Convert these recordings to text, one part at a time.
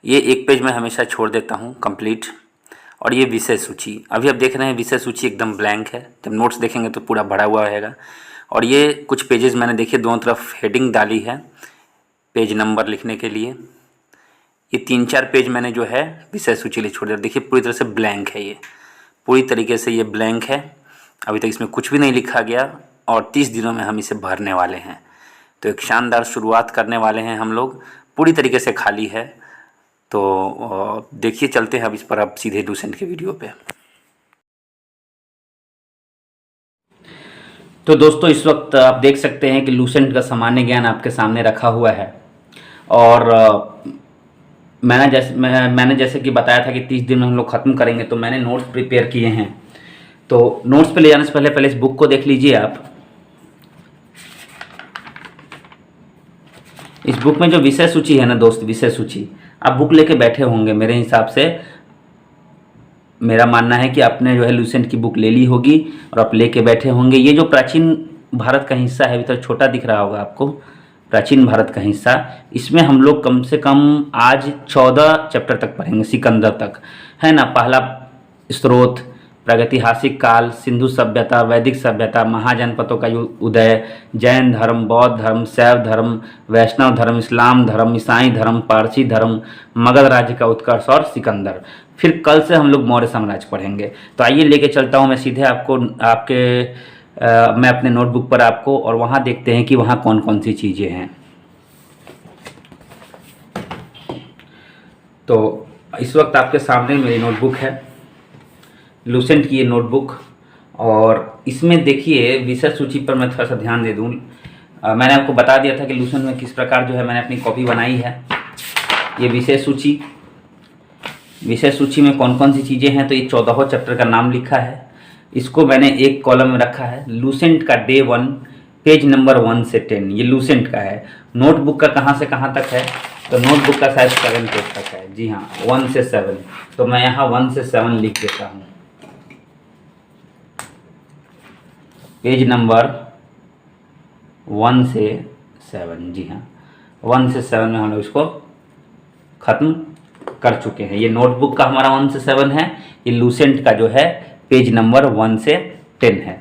ये एक पेज मैं हमेशा छोड़ देता हूँ कंप्लीट। और ये विषय सूची, अभी आप देख रहे हैं विषय सूची एकदम ब्लैंक है, जब नोट्स देखेंगे तो पूरा भरा हुआ रहेगा। और ये कुछ पेजेस मैंने देखिए दोनों तरफ हेडिंग डाली है पेज नंबर लिखने के लिए। ये 3-4 पेज मैंने जो है विषय सूची लिए छोड़ दिया। देखिए पूरी तरह से ब्लैंक है, ये पूरी तरीके से ये ब्लैंक है, अभी तक इसमें कुछ भी नहीं लिखा गया और 30 दिनों में हम इसे भरने वाले हैं। तो एक शानदार शुरुआत करने वाले हैं हम लोग, पूरी तरीके से खाली है। तो देखिए चलते हैं अब इस पर, अब सीधे लूसेंट के वीडियो पे। तो दोस्तों इस वक्त आप देख सकते हैं कि लूसेंट का सामान्य ज्ञान आपके सामने रखा हुआ है। और मैंने जैसे कि बताया था कि 30 दिन में हम लोग ख़त्म करेंगे, तो मैंने नोट्स प्रिपेयर किए हैं। तो नोट्स पे ले जाने से पहले इस बुक को देख लीजिए आप। इस बुक में जो विषय सूची है ना दोस्त, विषय सूची आप बुक लेके बैठे होंगे, मेरे हिसाब से मेरा मानना है कि आपने जो है लूसेंट की बुक ले ली होगी और आप लेके बैठे होंगे। ये जो प्राचीन भारत का हिस्सा है, अभी तो छोटा दिख रहा होगा आपको, प्राचीन भारत का हिस्सा, इसमें हम लोग कम से कम आज 14 चैप्टर तक पढ़ेंगे, सिकंदर तक, है ना। पहला स्रोत, प्रागैतिहासिक काल, सिंधु सभ्यता, वैदिक सभ्यता, महाजनपदों का उदय, जैन धर्म, बौद्ध धर्म, शैव धर्म, वैष्णव धर्म, इस्लाम धर्म, ईसाई धर्म, पारसी धर्म, मगध राज्य का उत्कर्ष और सिकंदर। फिर कल से हम लोग मौर्य साम्राज्य पढ़ेंगे। तो आइए लेके चलता हूँ मैं सीधे आपको मैं अपने नोटबुक पर आपको, और वहाँ देखते हैं कि वहाँ कौन कौन सी चीज़ें हैं। तो इस वक्त आपके सामने मेरी नोटबुक है, लूसेंट की ये नोटबुक, और इसमें देखिए विषय सूची पर मैं थोड़ा सा ध्यान दे दूँ। मैंने आपको बता दिया था कि लूसेंट में किस प्रकार जो है मैंने अपनी कॉपी बनाई है। ये विषय सूची में कौन कौन सी चीज़ें हैं, तो ये 14 चैप्टर का नाम लिखा है। इसको मैंने एक कॉलम में रखा है, लूसेंट का डे 1 पेज नंबर 1 से 10, ये लूसेंट का है। नोटबुक का कहाँ से कहाँ तक है, तो नोटबुक का शायद 7 पेज तक है, जी हाँ 1 से 7। तो मैं यहाँ 1 से 7 लिख देता हूँ, पेज नंबर 1 से 7, जी हाँ 1 से 7 में हम लोग इसको ख़त्म कर चुके हैं। ये नोटबुक का हमारा 1 से 7 है, ये लूसेंट का जो है पेज नंबर 1 से 10 है।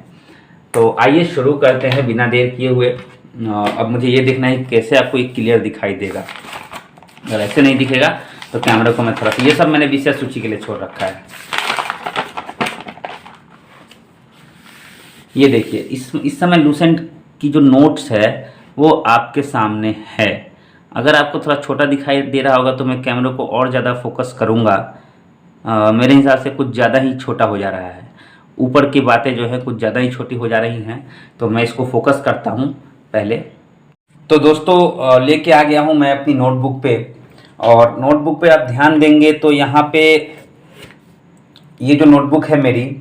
तो आइए शुरू करते हैं बिना देर किए हुए। अब मुझे ये देखना है कैसे आपको एक क्लियर दिखाई देगा। अगर ऐसे नहीं दिखेगा तो कैमरा को मैं थोड़ा सा, ये सब मैंने विषय सूची के लिए छोड़ रखा है। ये देखिए इस समय लूसेंट की जो नोट्स है वो आपके सामने है। अगर आपको थोड़ा छोटा दिखाई दे रहा होगा तो मैं कैमरे को और ज़्यादा फोकस करूँगा। मेरे हिसाब से कुछ ज़्यादा ही छोटा हो जा रहा है, ऊपर की बातें जो है कुछ ज़्यादा ही छोटी हो जा रही हैं, तो मैं इसको फोकस करता हूँ पहले। तो दोस्तों लेके आ गया हूँ मैं अपनी नोटबुक पे, और नोटबुक पे आप ध्यान देंगे तो यहाँ पे ये जो नोटबुक है मेरी,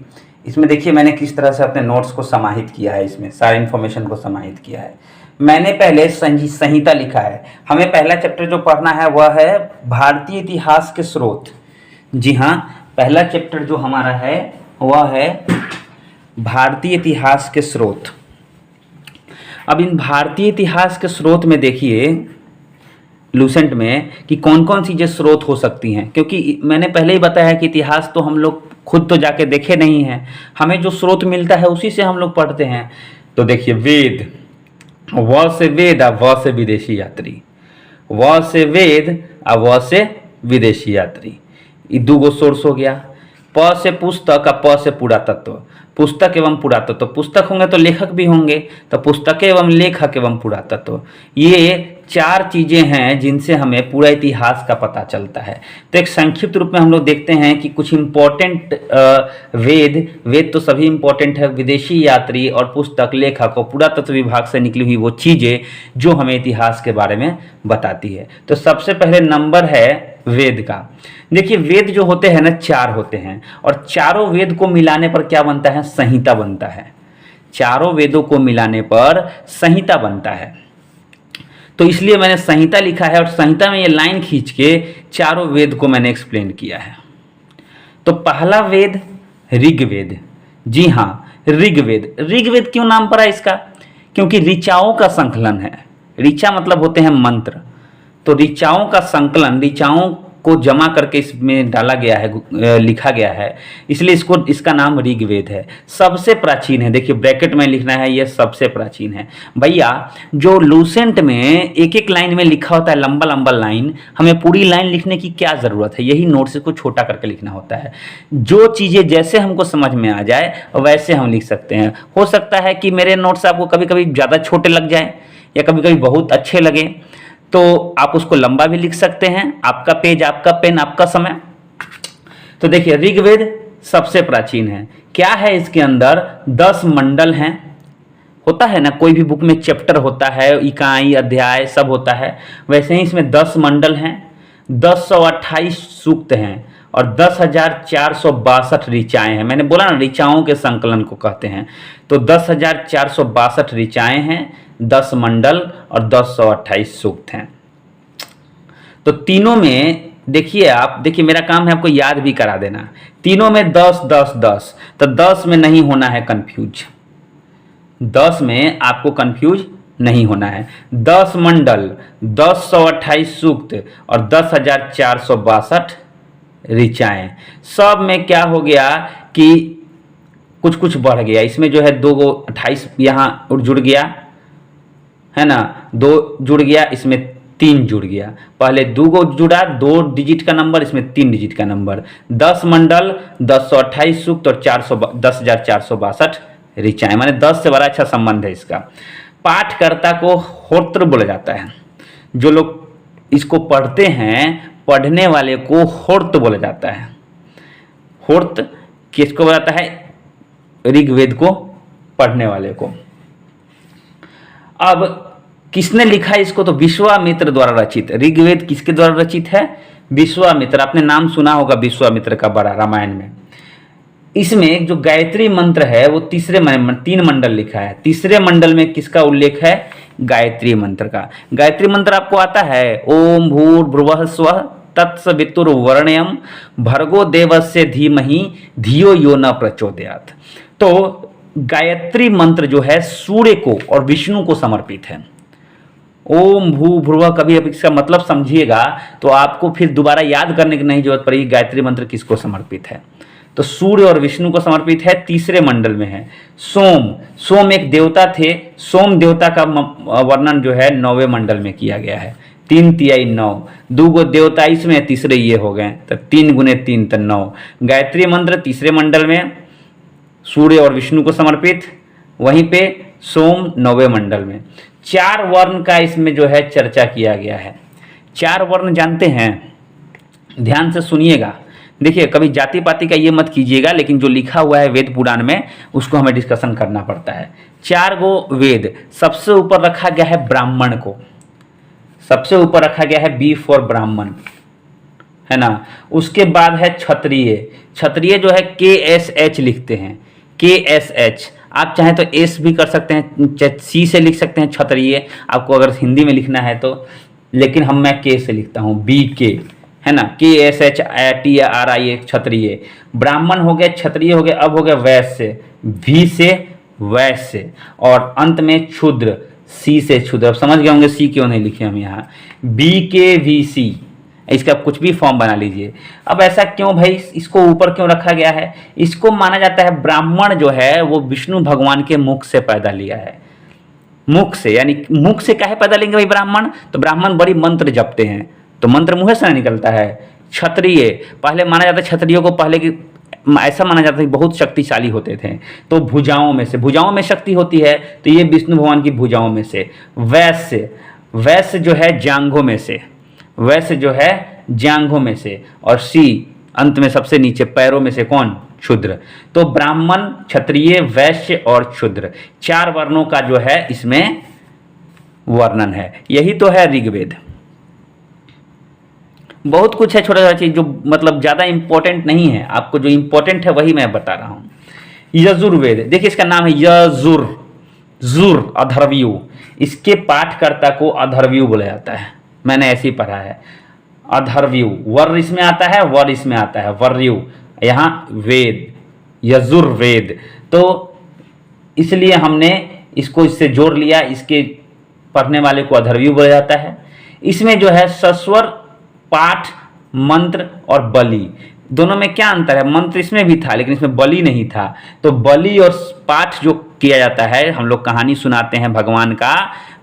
इसमें देखिए मैंने किस तरह से अपने नोट्स को समाहित किया है, इसमें सारे इन्फॉर्मेशन को समाहित किया है। मैंने पहले संहिता लिखा है। हमें पहला चैप्टर जो पढ़ना है वह है भारतीय इतिहास के स्रोत। जी हाँ, पहला चैप्टर जो हमारा है वह है भारतीय इतिहास के स्रोत। अब इन भारतीय इतिहास के स्रोत में देखिए लूसेंट में कि कौन कौन सी जो स्रोत हो सकती हैं, क्योंकि मैंने पहले ही बताया है कि इतिहास तो हम लोग खुद तो जाके देखे नहीं हैं, हमें जो स्रोत मिलता है उसी से हम लोग पढ़ते हैं। तो देखिए वेद, व से वेद और व से विदेशी यात्री, व से वेद और व से विदेशी यात्री, ये 2 सोर्स हो गया। प से पुस्तक और प से पुरातत्व, पुस्तक एवं पुरातत्व, पुस्तक होंगे तो लेखक भी होंगे, तो पुस्तक एवं लेखक एवं पुरातत्व, ये 4 चीज़ें हैं जिनसे हमें पूरा इतिहास का पता चलता है। तो एक संक्षिप्त रूप में हम लोग देखते हैं कि कुछ इम्पोर्टेंट वेद तो सभी इम्पोर्टेंट है, विदेशी यात्री और पुस्तक, लेखक और पुरातत्व विभाग से निकली हुई वो चीज़ें जो हमें इतिहास के बारे में बताती है। तो सबसे पहले नंबर है वेद का। देखिए वेद जो होते हैं ना 4 होते हैं, और चारों वेद को मिलाने पर क्या बनता है, संहिता बनता है। चारों वेदों को मिलाने पर संहिता बनता है, तो इसलिए मैंने संहिता लिखा है, और संहिता में ये लाइन खींच के चारों वेद को मैंने एक्सप्लेन किया है। तो पहला वेद ऋग्वेद, जी हाँ ऋग्वेद। ऋग्वेद क्यों नाम पड़ा इसका, क्योंकि ऋचाओं का संकलन है। ऋचा मतलब होते हैं मंत्र, तो ऋचाओं का संकलन, ऋचाओं को जमा करके इसमें डाला गया है, लिखा गया है, इसलिए इसका नाम ऋग्वेद है। सबसे प्राचीन है, देखिए ब्रैकेट में लिखना है, ये सबसे प्राचीन है। भैया जो लूसेंट में एक एक लाइन में लिखा होता है, लंबा लंबा लाइन, हमें पूरी लाइन लिखने की क्या ज़रूरत है? यही नोट्स को छोटा करके लिखना होता है। जो चीज़ें जैसे हमको समझ में आ जाए वैसे हम लिख सकते हैं। हो सकता है कि मेरे नोट्स आपको कभी कभी ज़्यादा छोटे लग जाए या कभी कभी बहुत अच्छे लगे, तो आप उसको लंबा भी लिख सकते हैं। आपका पेज, आपका पेन, आपका समय। तो देखिए ऋग्वेद सबसे प्राचीन है। क्या है इसके अंदर? 10 मंडल हैं। होता है ना, कोई भी बुक में चैप्टर होता है, इकाई, अध्याय सब होता है, वैसे ही इसमें 10 मंडल हैं, 1028 सूक्त हैं और 10,462 ऋचाएँ हैं। मैंने बोला ना, ऋचाओं के संकलन को कहते हैं। तो 10,462 ऋचाएँ हैं, 10 मंडल और 1028 सूक्त हैं। तो तीनों में देखिए, आप देखिए मेरा काम है आपको याद भी करा देना। तीनों में 10 10 10, तो 10 में नहीं होना है कंफ्यूज, 10 में आपको कंफ्यूज नहीं होना है। 10 मंडल, 1028 सूक्त और 10,462 ऋचाएँ। सब में क्या हो गया कि कुछ कुछ बढ़ गया। इसमें जो है 2 को 28 यहाँ जुड़ गया है ना, 2 जुड़ गया, इसमें 3 जुड़ गया। पहले 2 को जुड़ा, 2 डिजिट का नंबर, इसमें 3 डिजिट का नंबर। 10 मंडल, 1028 सूक्त और 10,462 ऋचाएँ, माने 10 से बड़ा अच्छा संबंध है इसका। पाठकर्ता को होत्र बोला जाता है। जो लोग इसको पढ़ते हैं, पढ़ने वाले को होर्त बोला जाता है। होर्त किसको बोला जाता है? ऋग्वेद को पढ़ने वाले को। अब किसने लिखा है इसको? तो विश्वामित्र द्वारा रचित। ऋग्वेद किसके द्वारा रचित है? विश्वामित्र। आपने नाम सुना होगा विश्वामित्र का, बड़ा रामायण में। इसमें जो गायत्री मंत्र है वो 3 मंडल लिखा है। तीसरे मंडल में किसका उल्लेख है? गायत्री मंत्र का। गायत्री मंत्र आपको आता है? ओम भूर्भुवः स्वः तत्सवितुर्वरेण्यं भर्गो देवस्य धीमहि धियो यो न प्रचोदयात्। तो गायत्री मंत्र जो है सूर्य को और विष्णु को समर्पित है। ओम भू भ्रुव, कभी अब इसका मतलब समझिएगा तो आपको फिर दोबारा याद करने की नहीं जरूरत पड़ेगी गायत्री मंत्र किसको समर्पित है। तो सूर्य और विष्णु को समर्पित है। तीसरे मंडल में है सोम एक देवता थे। सोम देवता का वर्णन जो है 9वें मंडल में किया गया है। 3 तिहाई 9, 2 गो देवता इसमें, तीसरे ये हो गए, तो 3 गुने 3 तो 9। गायत्री मंत्र तीसरे मंडल में सूर्य और विष्णु को समर्पित, वहीं पे सोम 9वें मंडल में। 4 वर्ण का इसमें जो है चर्चा किया गया है। 4 वर्ण जानते हैं? ध्यान से सुनिएगा। देखिए कभी जाति पाति का ये मत कीजिएगा, लेकिन जो लिखा हुआ है वेद पुराण में उसको हमें डिस्कशन करना पड़ता है। 4 गो वेद। सबसे ऊपर रखा गया है ब्राह्मण को, सबसे ऊपर रखा गया है बी फॉर ब्राह्मण, है ना। उसके बाद है क्षत्रिय। क्षत्रिय जो है KSH लिखते हैं, KSH। आप चाहें तो S भी कर सकते हैं, C से लिख सकते हैं क्षत्रिय, आपको अगर हिंदी में लिखना है तो, लेकिन मैं K से लिखता हूँ, BK, है ना। KSHTRI क्षत्रिय। ब्राह्मण हो गए, क्षत्रिय हो गए। अब हो गया वैश्य, V से वैश्य, और अंत में क्षुद्र, C से क्षुद्र। अब समझ गए होंगे C क्यों नहीं लिखे हम यहाँ, BKVC। इसका कुछ भी फॉर्म बना लीजिए। अब ऐसा क्यों भाई, इसको ऊपर क्यों रखा गया है? इसको माना जाता है ब्राह्मण जो है वो विष्णु भगवान के मुख से पैदा लिया है। मुख से, यानी मुख से काहे पैदा लेंगे भाई ब्राह्मण? तो ब्राह्मण बड़ी मंत्र जपते हैं, तो मंत्र मुँह से निकलता है। क्षत्रिय, पहले माना जाता है क्षत्रियों को पहले की ऐसा माना जाता है बहुत शक्तिशाली होते थे, तो भुजाओं में से, भुजाओं में शक्ति होती है, तो ये विष्णु भगवान की भुजाओं में से। वैश्य, वैश्य जो है जांघों में से, वैश्य जो है जांघों में से, और सी अंत में सबसे नीचे पैरों में से कौन? क्षुद्र। तो ब्राह्मण, क्षत्रिय, वैश्य और क्षुद्र, 4 वर्णों का जो है इसमें वर्णन है। यही तो है ऋग्वेद। बहुत कुछ है छोटा छोटा चीज जो मतलब ज़्यादा इंपॉर्टेंट नहीं है, आपको जो इंपॉर्टेंट है वही मैं बता रहा हूँ। यजुर्वेद, देखिए इसका नाम है जुर अधर्व्यू। इसके पाठकर्ता को अधर्व्यू बोला जाता है, मैंने ऐसे ही पढ़ा है। अधर्व्यू, वर इसमें आता है, वर इसमें आता है, वर्यु, यहाँ वेद, यजुर्वेद। तो इसलिए हमने इसको इससे जोड़ लिया, इसके पढ़ने वाले को अधर्व्यू बोला जाता है। इसमें जो है सस्वर, पाठ, मंत्र और बलि, दोनों में क्या अंतर है? मंत्र इसमें भी था लेकिन इसमें बलि नहीं था। तो बलि और पाठ जो किया जाता है, हम लोग कहानी सुनाते हैं भगवान का,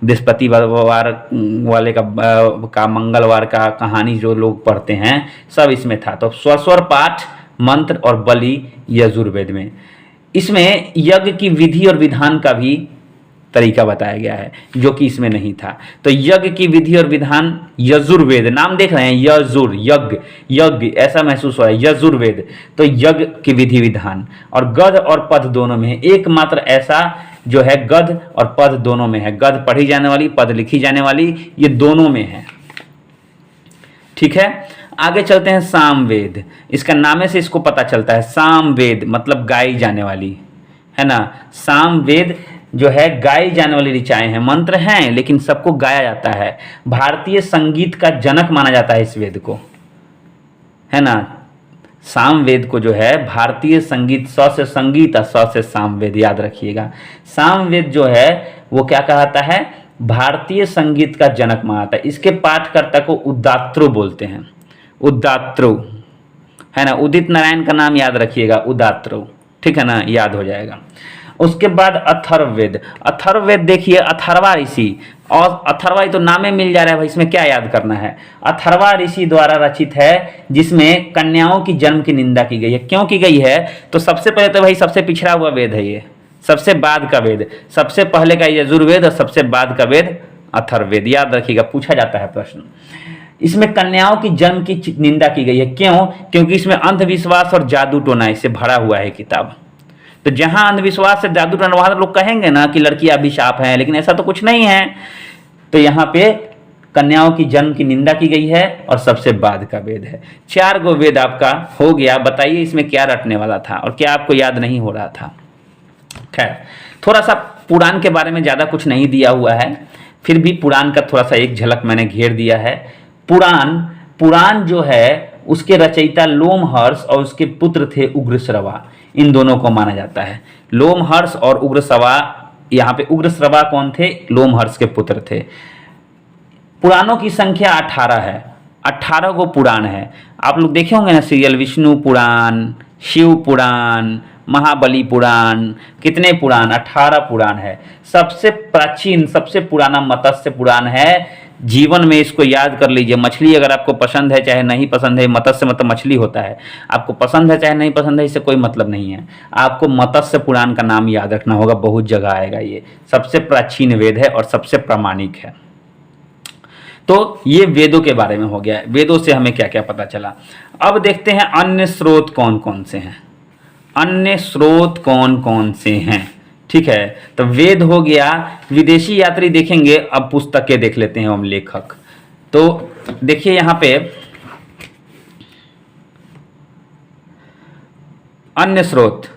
बृहस्पतिवार वाले का मंगलवार का कहानी जो लोग पढ़ते हैं, सब इसमें था। तो स्वस्वर पाठ, मंत्र और बलि यजुर्वेद में। इसमें यज्ञ की विधि और विधान का भी तरीका बताया गया है जो कि इसमें नहीं था। तो यज्ञ की विधि और विधान यजुर्वेद, नाम देख रहे हैं, यजुर, यज्ञ, यज्ञ ऐसा महसूस हो रहा है, यजुर्वेद। तो यज्ञ की विधि विधान, और गद्य और पद्य दोनों में है। एकमात्र ऐसा जो है गद्य और पद्य दोनों में है, गद्य पढ़ी जाने वाली, पद्य लिखी जाने वाली, ये दोनों में है। ठीक है, आगे चलते हैं सामवेद। इसका नामे से इसको पता चलता है, सामवेद मतलब गाई जाने वाली, है ना। सामवेद जो है गाई जाने वाली ऋचाएं हैं, मंत्र हैं लेकिन सबको गाया जाता है। भारतीय संगीत का जनक माना जाता है इस वेद को, है ना। सामवेद को जो है भारतीय संगीत, स से संगीत और स से सामवेद, याद रखिएगा। सामवेद जो है वो क्या कहता है? भारतीय संगीत का जनक माना जाता है। इसके पाठकर्ता को उदात्रो बोलते हैं, उदात्रो, है ना। उदित नारायण का नाम याद रखिएगा, उदात्रो, ठीक है ना, याद हो जाएगा। उसके बाद अथर्ववेद। अथर्ववेद देखिए, अथर्वा ऋषि, और अथर्वा तो नामे मिल जा रहा है भाई, इसमें क्या याद करना है? अथर्वा ऋषि द्वारा रचित है, जिसमें कन्याओं की जन्म की निंदा की गई है। क्यों की गई है? तो सबसे पहले तो भाई सबसे पिछड़ा हुआ वेद है ये, सबसे बाद का वेद। सबसे पहले का यजुर्वेद और सबसे बाद का वेद अथर्ववेद, याद रखिएगा, पूछा जाता है प्रश्न। इसमें कन्याओं की जन्म की निंदा की गई है। क्यों? क्योंकि इसमें अंधविश्वास और जादू टोना इससे भरा हुआ है किताब। तो जहां अंधविश्वास से जादू टोना, वहां लोग कहेंगे ना कि लड़कियां अभिशाप हैं, लेकिन ऐसा तो कुछ नहीं है। तो यहाँ पे कन्याओं की जन्म की निंदा की गई है और सबसे बाद का वेद है। 4 गो वेद आपका हो गया। बताइए इसमें क्या रटने वाला था और क्या आपको याद नहीं हो रहा था? खैर, थोड़ा सा पुराण के बारे में ज़्यादा कुछ नहीं दिया हुआ है, फिर भी पुराण का थोड़ा सा एक झलक मैंने घेर दिया है। पुराण जो है उसके रचयिता लोमहर्ष और उसके पुत्र थे उग्रश्रवा, इन दोनों को माना जाता है। लोमहर्ष और उग्रश्रवा, यहाँ पे उग्रश्रवा कौन थे? लोमहर्ष के पुत्र थे। पुराणों की संख्या 18 है, 18 गो पुराण है। आप लोग देखे होंगे ना सीरियल, विष्णु पुराण, शिव पुराण, महाबली पुराण, कितने पुराण? 18 पुराण है। सबसे प्राचीन, सबसे पुराना मत्स्य पुराण है। जीवन में इसको याद कर लीजिए। मछली अगर आपको पसंद है चाहे नहीं पसंद है, मत्स्य मतलब मछली होता है, आपको पसंद है चाहे नहीं पसंद है, इससे कोई मतलब नहीं है। आपको मत्स्य पुराण का नाम याद रखना होगा, बहुत जगह आएगा। ये सबसे प्राचीन वेद है और सबसे प्रामाणिक है। तो ये वेदों के बारे में हो गया है। वेदों से हमें क्या क्या पता चला। अब देखते हैं अन्य स्रोत कौन कौन से हैं। अन्य स्रोत कौन कौन से हैं? ठीक है, तो वेद हो गया। विदेशी यात्री देखेंगे, अब पुस्तकें देख लेते हैं हम, लेखक। तो देखिए यहाँ पे अन्य स्रोत,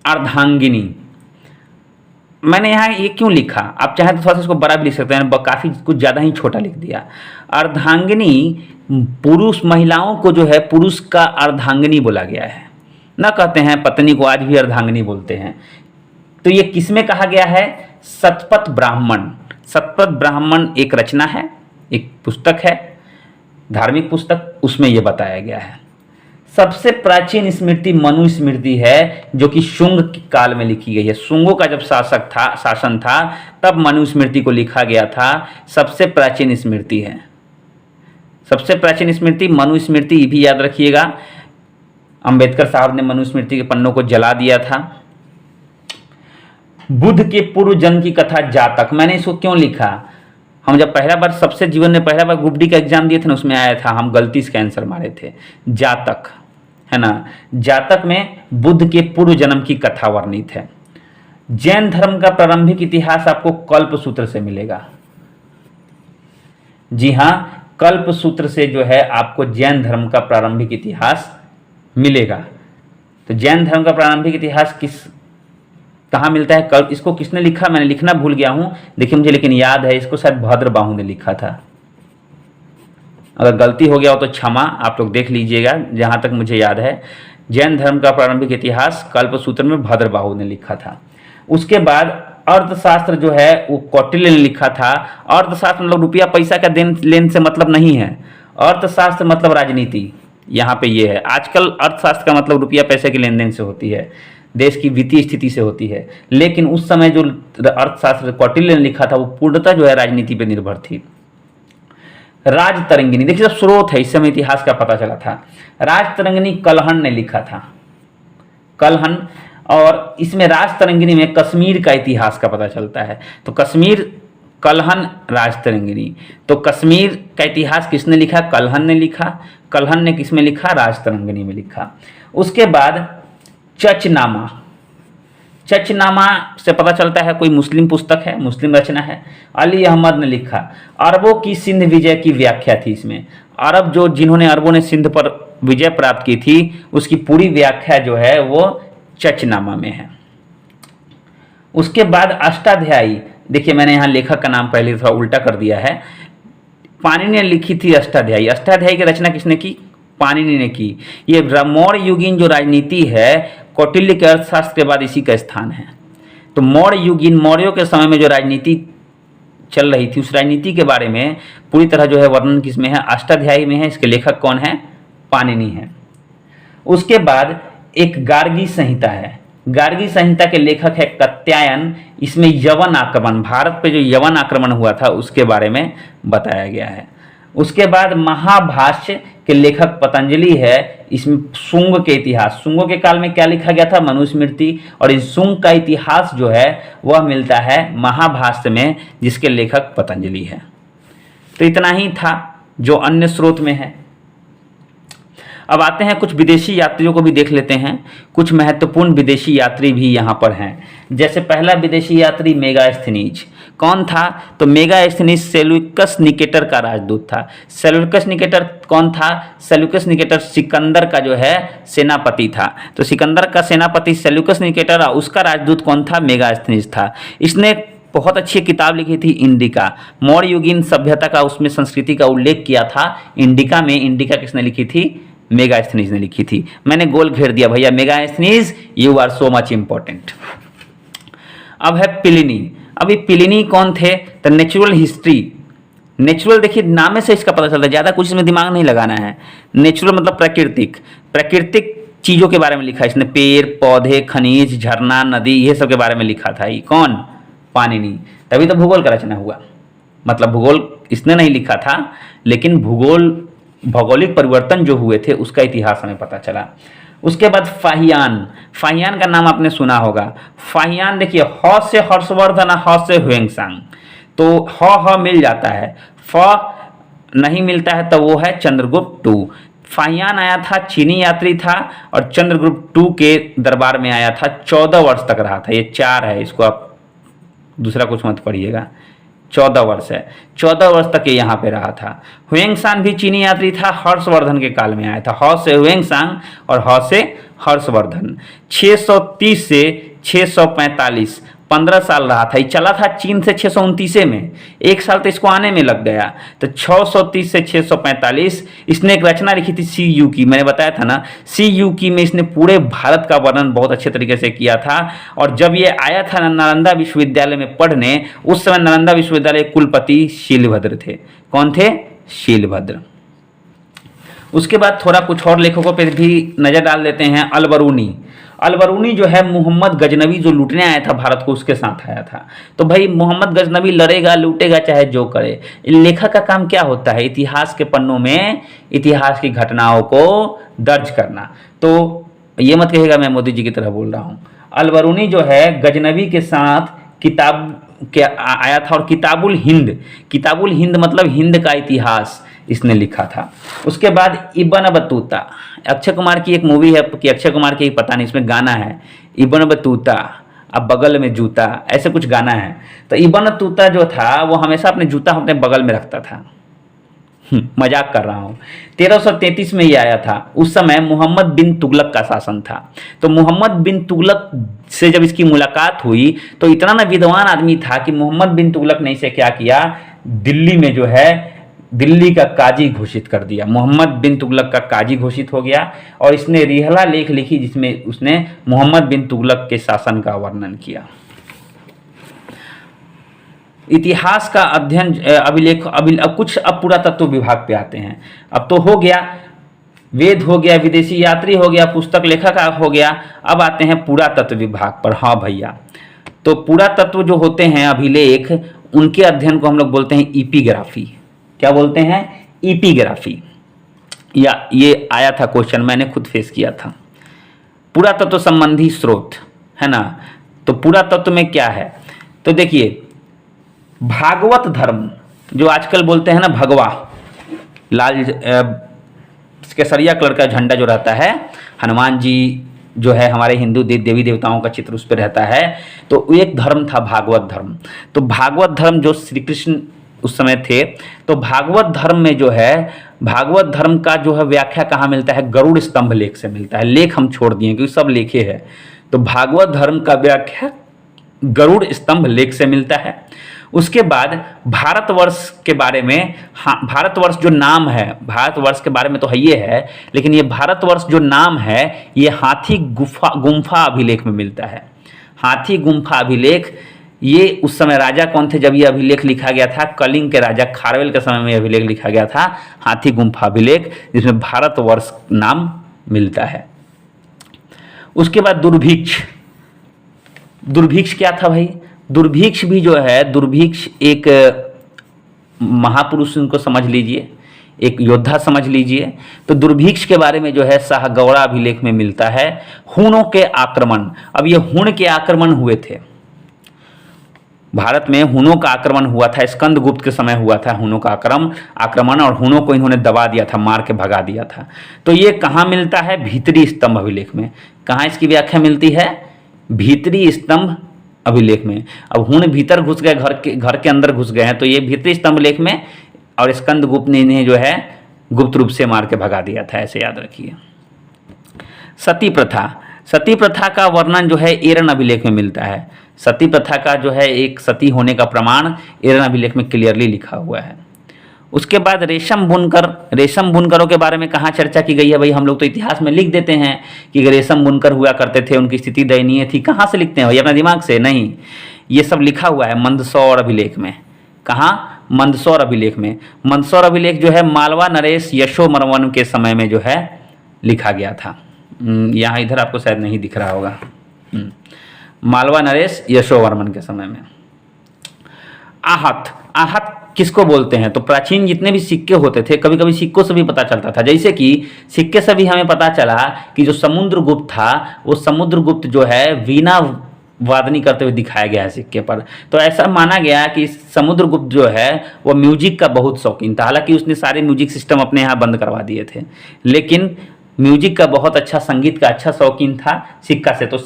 अर्धांगिनी। मैंने यहाँ ये क्यों लिखा? आप चाहे तो थोड़ा सा इसको बड़ा भी लिख सकते हैं, काफी कुछ ज्यादा ही छोटा लिख दिया। अर्धांगिनी पुरुष, महिलाओं को जो है पुरुष का अर्धांगिनी बोला गया है ना। कहते हैं पत्नी को आज भी अर्धांगिनी बोलते हैं। तो ये किसमें कहा गया है? शतपथ ब्राह्मण। शतपथ ब्राह्मण एक रचना है, एक पुस्तक है, धार्मिक पुस्तक, उसमें ये बताया गया है। सबसे प्राचीन स्मृति मनु स्मृति है, जो कि शुंग के काल में लिखी गई है। शुंगों का जब शासन था तब मनु स्मृति को लिखा गया था। सबसे प्राचीन स्मृति है, सबसे प्राचीन स्मृति मनु स्मृति, ये भी याद रखिएगा। अंबेडकर साहब ने मनु स्मृति के पन्नों को जला दिया था। बुद्ध के पूर्व जन्म की कथा जातक, मैंने इसको क्यों लिखा? हम जब पहला बार, सबसे जीवन में पहला बार ग्रुप डी का एग्जाम दिए थे ना, उसमें आया था, हम गलती से आंसर मारे थे जातक, है ना। जातक में बुद्ध के पूर्व जन्म की कथा वर्णित है। जैन धर्म का प्रारंभिक इतिहास आपको कल्प सूत्र से मिलेगा। जी हाँ, कल्प सूत्र से जो है आपको जैन धर्म का प्रारंभिक इतिहास मिलेगा। तो जैन धर्म का प्रारंभिक इतिहास कहाँ मिलता है? कल्प। इसको किसने लिखा? मैंने लिखना भूल गया हूं, देखिए मुझे लेकिन याद है, इसको शायद भद्रबाहु ने लिखा था। अगर गलती हो गया हो तो क्षमा, आप लोग देख लीजिएगा। जहां तक मुझे याद है, जैन धर्म का प्रारंभिक इतिहास कल्प सूत्र में भद्रबाहु ने लिखा था। उसके बाद अर्थशास्त्र जो है वो कौटिल्य ने लिखा था। अर्थशास्त्र मतलब रुपया पैसा का देन लेन से मतलब नहीं है। अर्थशास्त्र मतलब राजनीति, यहाँ पे ये है। आजकल अर्थशास्त्र का मतलब रुपया पैसे के लेन देन से होती है, देश की वित्तीय स्थिति से होती है, लेकिन उस समय जो अर्थशास्त्र कौटिल्य ने लिखा था वो पूर्णतः जो है राजनीति पर निर्भर थी। राजतरंगिणी, देखिए जब स्रोत है, इस समय इतिहास का पता चला था। राजतरंगिणी कलहन ने लिखा था, कलहन, और इसमें राजतरंगिणी में कश्मीर का इतिहास का पता चलता है। तो कश्मीर, कलहन, राजतरंगिणी। तो कश्मीर का इतिहास किसने लिखा? कलहन ने लिखा। कलहन ने किसमें लिखा? राजतरंगिणी में लिखा। उसके बाद चचनामा, चचनामा से पता चलता है कोई मुस्लिम पुस्तक है, मुस्लिम रचना है, अली अहमद ने लिखा। अरबों की सिंध विजय की व्याख्या थी इसमें। अरब जो जिन्होंने अरबों ने सिंध पर विजय प्राप्त की थी उसकी पूरी व्याख्या जो है वो चचनामा में है। उसके बाद अष्टाध्यायी, देखिए मैंने यहाँ लेखक का नाम पहले थोड़ा उल्टा कर दिया है। पाणिनि ने लिखी थी अष्टाध्यायी। अष्टाध्यायी की रचना किसने की? पाणिनि ने की। ये मौर्य युगीन जो राजनीति है, कौटिल्य के अर्थशास्त्र के बाद इसी का स्थान है। तो मौर्य युगीन, मौर्यों के समय में जो राजनीति चल रही थी उस राजनीति के बारे में पूरी तरह जो है वर्णन किसमें है? अष्टाध्यायी में है। इसके लेखक कौन है? पाणिनि है। उसके बाद एक गार्गी संहिता है। गार्गी संहिता के लेखक है कात्यायन। इसमें यवन आक्रमण, भारत पे जो यवन आक्रमण हुआ था उसके बारे में बताया गया है। उसके बाद महाभाष्य के लेखक पतंजलि है। इसमें शुंग के इतिहास, शुंगों के काल में क्या लिखा गया था? मनुस्मृति। और इस शुंग का इतिहास जो है वह मिलता है महाभाष्य में, जिसके लेखक पतंजलि है। तो इतना ही था जो अन्य स्रोत में है। अब आते हैं कुछ विदेशी यात्रियों को भी देख लेते हैं। कुछ महत्वपूर्ण विदेशी यात्री भी यहाँ पर हैं। जैसे पहला विदेशी यात्री मेगास्थनीज। कौन था? तो मेगास्थनीज सेल्यूकस निकेटर का राजदूत था। सेल्यूकस निकेटर कौन था? सेल्यूकस निकेटर सिकंदर का जो है सेनापति था। तो सिकंदर का सेनापति सेल्यूकस निकेटर, उसका राजदूत कौन था? मेगास्थनीज था। इसने बहुत अच्छी किताब लिखी थी इंडिका, मौर्य युगीन सभ्यता का, उसमें संस्कृति का उल्लेख किया था इंडिका में। इंडिका किसने लिखी थी? मेगास्थनीज ने लिखी थी। मैंने गोल घेर दिया भैया, Megasthenes you are so much important. अब है प्लिनी। अभी प्लिनी कौन थे? The natural history. नेचुरल देखिए नाम से इसका पता चलता है, ज़्यादा कुछ इसमें दिमाग नहीं लगाना है। नेचुरल मतलब प्राकृतिक, प्राकृतिक चीज़ों के बारे में लिखा है इसने। पेड़ पौधे, खनिज, झरना, नदी, ये सब के बारे में लिखा था। ये कौन? पाणिनि। तभी तो भूगोल का रचना हुआ। मतलब भूगोल इसने नहीं लिखा था, लेकिन भौगोलिक परिवर्तन जो हुए थे उसका इतिहास हमें पता चला। उसके बाद फाहियान। फाहियान का नाम आपने सुना होगा। फाहियान देखिए, ह से हर्षवर्धन, ह से ह्वेंसांग। तो ह मिल जाता है, फ नहीं मिलता है, तो वो है चंद्रगुप्त टू। फाहियान आया था, चीनी यात्री था और चंद्रगुप्त टू के दरबार में आया था। 14 वर्ष तक रहा था। ये 4 है, इसको आप दूसरा कुछ मत पढ़िएगा। 14 वर्ष है, 14 वर्ष तक ये यहाँ पे रहा था। ह्वेंसांग भी चीनी यात्री था, हर्षवर्धन के काल में आया था। ह से ह्वेंसांग और ह से हर्षवर्धन। 630 से 645 15 साल रहा था। ये चला था चीन से 629 में, 1 साल तो इसको आने में लग गया। तो 630 से 645 इसने एक रचना लिखी थी सी यू की। मैंने बताया था ना, सी यू की में इसने पूरे भारत का वर्णन बहुत अच्छे तरीके से किया था। और जब ये आया था नालंदा विश्वविद्यालय में पढ़ने, उस समय नालंदा विश्वविद्यालय कुलपति शीलभद्र थे। कौन थे? शीलभद्र। उसके बाद थोड़ा कुछ और लेखकों पर भी नजर डाल देते हैं। अलबरूनी। अलबरूनी जो है मोहम्मद गजनवी जो लूटने आया था भारत को, उसके साथ आया था। तो भाई मोहम्मद गजनवी लड़ेगा लूटेगा चाहे जो करे। लेखक का काम क्या होता है? इतिहास के पन्नों में इतिहास की घटनाओं को दर्ज करना। तो ये मत कहिएगा मैं मोदी जी की तरह बोल रहा हूँ। अलबरूनी जो है गजनवी के साथ किताब के आया था और किताबुल हिंद, किताबुल हिंद मतलब हिंद का इतिहास इसने लिखा था। उसके बाद इब्न बतूता, अक्षय कुमार की एक मूवी है कि अक्षय कुमार की पता नहीं, इसमें गाना है इब्न बतूता अब बगल में जूता, ऐसे कुछ गाना है। तो इब्न बतूता जो था वो हमेशा अपने जूता अपने बगल में रखता था। मजाक कर रहा हूँ। 1333 में ये आया था। उस समय मोहम्मद बिन तुगलक का शासन था। तो मोहम्मद बिन तुगलक से जब इसकी मुलाकात हुई तो इतना ना विद्वान आदमी था कि मोहम्मद बिन तुगलक ने इसे क्या किया, दिल्ली में जो है दिल्ली का काजी घोषित कर दिया। मोहम्मद बिन तुगलक का काजी घोषित हो गया और इसने रिहला लेख लिखी जिसमें उसने मोहम्मद बिन तुगलक के शासन का वर्णन किया। इतिहास का अध्ययन, अभिलेख, अब कुछ अब पुरातत्व विभाग पे आते हैं। अब तो हो गया वेद हो गया, विदेशी यात्री हो गया, पुस्तक लेखक हो गया। अब आते हैं पुरातत्व विभाग पर। हाँ भैया, तो पुरातत्व जो होते हैं अभिलेख, उनके अध्ययन को हम लोग बोलते हैं इपिग्राफी। क्या बोलते हैं? इपिग्राफी। या ये आया था क्वेश्चन, मैंने खुद फेस किया था। पुरातत्व संबंधी स्रोत है ना। तो पुरातत्व में क्या है? तो देखिए, भागवत धर्म जो आजकल बोलते हैं ना, भगवा, लाल केसरिया कलर का झंडा जो रहता है, हनुमान जी जो है हमारे हिंदू देवी देवताओं का चित्र उस पर रहता है। तो एक धर्म था भागवत धर्म। तो भागवत धर्म जो श्री कृष्ण उस समय थे, तो भागवत धर्म में जो है, भागवत धर्म का जो है व्याख्या कहाँ मिलता है? गरुड़ स्तंभ लेख से मिलता है। लेख हम छोड़ दिए क्योंकि सब लेखे है। तो भागवत धर्म का व्याख्या गरुड़ स्तंभ लेख से मिलता है। उसके बाद भारतवर्ष के बारे में, हाँ, भारतवर्ष जो नाम है, भारतवर्ष के बारे में तो है ये है, लेकिन ये भारतवर्ष जो नाम है ये हाथी गुम्फा अभिलेख में मिलता है। हाथी गुम्फा अभिलेख, ये उस समय राजा कौन थे जब ये अभिलेख लिखा गया था? कलिंग के राजा खारवेल के समय में अभिलेख लिखा गया था, हाथी गुम्फा अभिलेख, जिसमें भारतवर्ष नाम मिलता है। उसके बाद दुर्भिक्ष। दुर्भिक्ष क्या था भाई? दुर्भिक्ष भी जो है, दुर्भिक्ष एक महापुरुष, उनको समझ लीजिए, एक योद्धा समझ लीजिए। तो दुर्भिक्ष के बारे में जो है शाहगौड़ा अभिलेख में मिलता है। हुणों के आक्रमण। अब ये हुण के आक्रमण हुए थे भारत में, हुणों का आक्रमण हुआ था, स्कंदगुप्त के समय हुआ था हुणों का आक्रमण, और हुणों को इन्होंने दबा दिया था, मार के भगा दिया था। तो ये कहाँ मिलता है? भीतरी स्तंभ अभिलेख में। कहाँ इसकी व्याख्या मिलती है? भीतरी स्तंभ अभिलेख में। अब हुण भीतर घुस गए, घर के अंदर घुस गए हैं, तो ये भीतरी स्तंभ लेख में, और स्कंदगुप्त ने इन्हें जो है गुप्त रूप से मार के भगा दिया था, ऐसे याद रखिए। सती प्रथा। सती प्रथा का वर्णन जो है एरन अभिलेख में मिलता है। सती प्रथा का जो है एक सती होने का प्रमाण एरन अभिलेख में क्लियरली लिखा हुआ है। उसके बाद रेशम बुनकर। रेशम बुनकरों के बारे में कहाँ चर्चा की गई है भाई? हम लोग तो इतिहास में लिख देते हैं कि रेशम बुनकर हुआ करते थे, उनकी स्थिति दयनीय थी। कहाँ से लिखते हैं भाई? अपना दिमाग से नहीं, ये सब लिखा हुआ है मंदसौर अभिलेख में। कहाँ? मंदसौर अभिलेख में। मंदसौर अभिलेख जो है मालवा नरेश यशोवर्मन के समय में जो है लिखा गया था। यहाँ इधर आपको शायद नहीं दिख रहा होगा। मालवा नरेश यशोवर्मन के समय में। आहत। आहत किसको बोलते हैं? तो प्राचीन जितने भी सिक्के होते थे, कभी कभी सिक्कों से भी पता चलता था। जैसे कि सिक्के से भी हमें पता चला कि जो समुद्रगुप्त था, वो समुद्रगुप्त जो है वीणा वादनी करते हुए दिखाया गया है सिक्के पर। तो ऐसा माना गया कि समुद्रगुप्त जो है वो म्यूजिक का बहुत शौकीन था। हालांकि उसने सारे म्यूजिक सिस्टम अपने यहाँ बंद करवा दिए थे, लेकिन म्यूजिक का बहुत अच्छा, संगीत का अच्छा शौकीन था सिक्का से। तो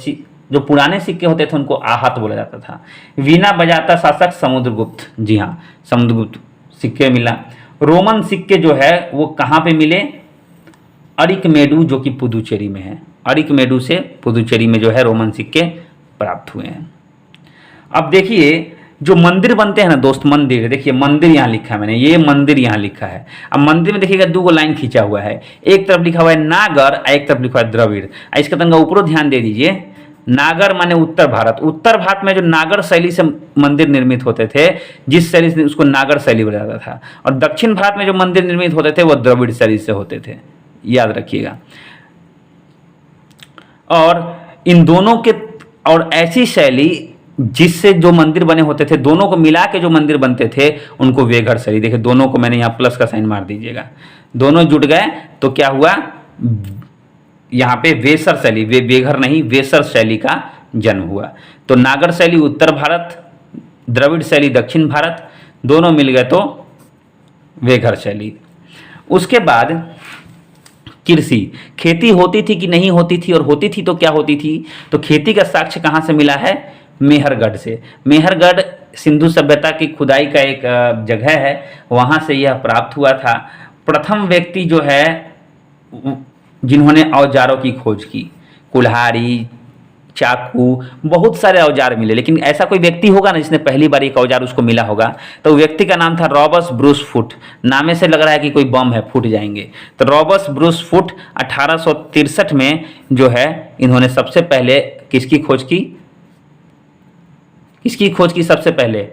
जो पुराने सिक्के होते थे उनको आहत बोला जाता था। वीणा बजाता शासक समुद्रगुप्त। जी हाँ, समुद्रगुप्त सिक्के मिला। रोमन सिक्के जो है वो कहाँ पे मिले? अरिकमेडु, जो कि पुदुचेरी में है। अरिकमेडु से पुदुचेरी में जो है रोमन सिक्के प्राप्त हुए हैं। अब देखिए, जो मंदिर बनते हैं ना दोस्त, मंदिर, देखिए मंदिर यहाँ लिखा है मैंने, ये मंदिर यहाँ लिखा है। अब मंदिर में देखिएगा 2 लाइन खींचा हुआ है, एक तरफ लिखा हुआ है नागर, एक तरफ लिखा हुआ है द्रविड़। इसका तंगा ऊपर ध्यान दे दीजिए। नागर माने उत्तर भारत। उत्तर भारत में जो नागर शैली से मंदिर निर्मित होते थे, जिस शैली से, उसको नागर शैली बोला जाता था। और दक्षिण भारत में जो मंदिर निर्मित होते थे वो द्रविड़ शैली से होते थे, याद रखिएगा। और इन दोनों के, और ऐसी शैली जिससे जो मंदिर बने होते थे, दोनों को मिला के जो मंदिर बनते थे उनको वेघर शैली। देखिए दोनों को मैंने यहाँ प्लस का साइन मार दीजिएगा। दोनों जुट गए तो क्या हुआ? यहाँ पे वेसर शैली, वेघर नहीं, वेसर शैली का जन्म हुआ। तो नागर शैली उत्तर भारत, द्रविड़ शैली दक्षिण भारत, दोनों मिल गए तो वेघर शैली। उसके बाद कृषि। खेती होती थी कि नहीं होती थी, और होती थी तो क्या होती थी? तो खेती का साक्ष्य कहाँ से मिला है? मेहरगढ़ से। मेहरगढ़ सिंधु सभ्यता की खुदाई का एक जगह है, वहाँ से यह प्राप्त हुआ था। प्रथम व्यक्ति जो है जिन्होंने औजारों की खोज की, कुल्हाड़ी, चाकू, बहुत सारे औजार मिले, लेकिन ऐसा कोई व्यक्ति होगा ना जिसने पहली बार एक औजार उसको मिला होगा, तो व्यक्ति का नाम था रॉबर्ट ब्रूस फुट। नामे से लग रहा है कि कोई बम है, फूट जाएंगे। तो रॉबर्ट ब्रूस फुट 1863 में जो है इन्होंने सबसे पहले किसकी खोज की? किसकी खोज की सबसे पहले?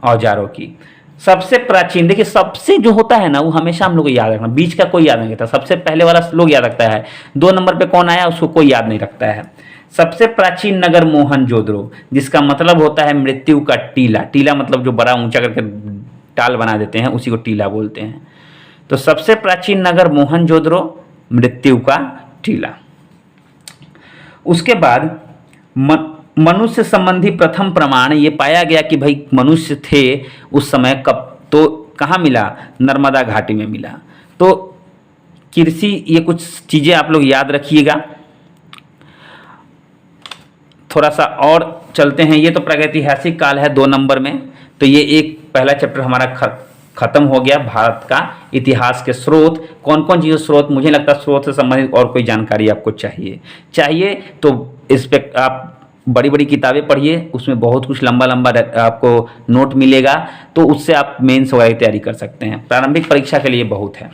औजारों की। सबसे प्राचीन, देखिए सबसे जो होता है ना वो हमेशा हम लोग को याद रखना, बीच का कोई याद नहीं रखता, सबसे पहले वाला लोग याद रखता है, 2 नंबर पे कौन आया उसको कोई याद नहीं रखता है। सबसे प्राचीन नगर मोहनजोदड़ो, जिसका मतलब होता है मृत्यु का टीला। टीला मतलब जो बड़ा ऊंचा करके टाल बना देते हैं उसी को टीला बोलते हैं। तो सबसे प्राचीन नगर मोहनजोदड़ो, मृत्यु का टीला। उसके बाद मनुष्य संबंधी प्रथम प्रमाण ये पाया गया कि भाई मनुष्य थे उस समय कब, तो कहाँ मिला, नर्मदा घाटी में मिला। तो कृषि, ये कुछ चीज़ें आप लोग याद रखिएगा। थोड़ा सा और चलते हैं, ये तो प्रागैतिहासिक काल है 2 नंबर में, तो ये एक पहला चैप्टर हमारा खत्म हो गया। भारत का इतिहास के स्रोत, कौन कौन चीज़ें स्रोत, मुझे लगता है स्रोत से संबंधित और कोई जानकारी आपको चाहिए तो इस पे आप बड़ी बड़ी किताबें पढ़िए, उसमें बहुत कुछ लंबा लंबा आपको नोट मिलेगा, तो उससे आप मेंस वगैरह की तैयारी कर सकते हैं। प्रारंभिक परीक्षा के लिए बहुत है।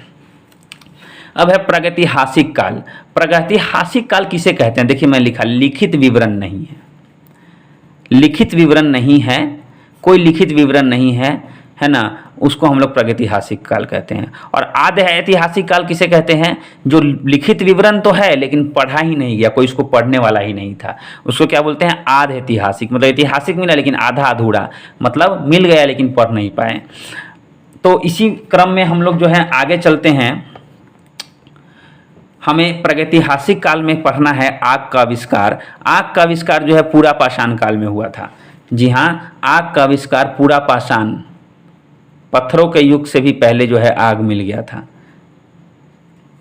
अब है प्रागैतिहासिक काल। प्रागैतिहासिक काल किसे कहते हैं, देखिए मैं लिखा, लिखित विवरण नहीं है, लिखित विवरण नहीं है, कोई लिखित विवरण नहीं है ना, उसको हम लोग प्रागैतिहासिक काल कहते हैं। और आद्य ऐतिहासिक काल किसे कहते हैं, जो लिखित विवरण तो है लेकिन पढ़ा ही नहीं गया, कोई इसको पढ़ने वाला ही नहीं था, उसको क्या बोलते हैं, आद्य ऐतिहासिक। मतलब ऐतिहासिक मिला लेकिन आधा अधूरा, मतलब मिल गया लेकिन पढ़ नहीं पाए। तो इसी क्रम में हम लोग जो है आगे चलते हैं। हमें प्रागैतिहासिक काल में पढ़ना है आग का आविष्कार। आग का आविष्कार जो है पूरा पाषाण काल में हुआ था। जी हाँ, आग का आविष्कार पूरा पाषाण, पत्थरों के युग से भी पहले जो है आग मिल गया था।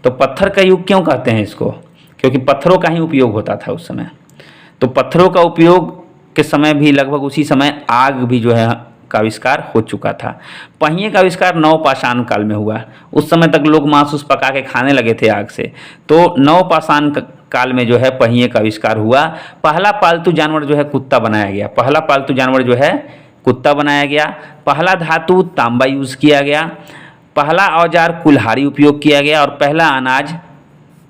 तो पत्थर का युग क्यों कहते हैं इसको, क्योंकि पत्थरों का ही उपयोग होता था उस समय। तो पत्थरों का उपयोग के समय भी लगभग उसी समय आग भी जो है का आविष्कार हो चुका था। पहिए का आविष्कार नवपाषाण काल में हुआ। उस समय तक लोग मांस उस पका के खाने लगे थे आग से, तो नवपाषाण काल में जो है पहिए का आविष्कार हुआ। पहला पालतू जानवर जो है कुत्ता बनाया गया, पहला पालतू जानवर जो है कुत्ता बनाया गया। पहला धातु तांबा यूज़ किया गया। पहला औजार कुल्हाड़ी उपयोग किया गया और पहला अनाज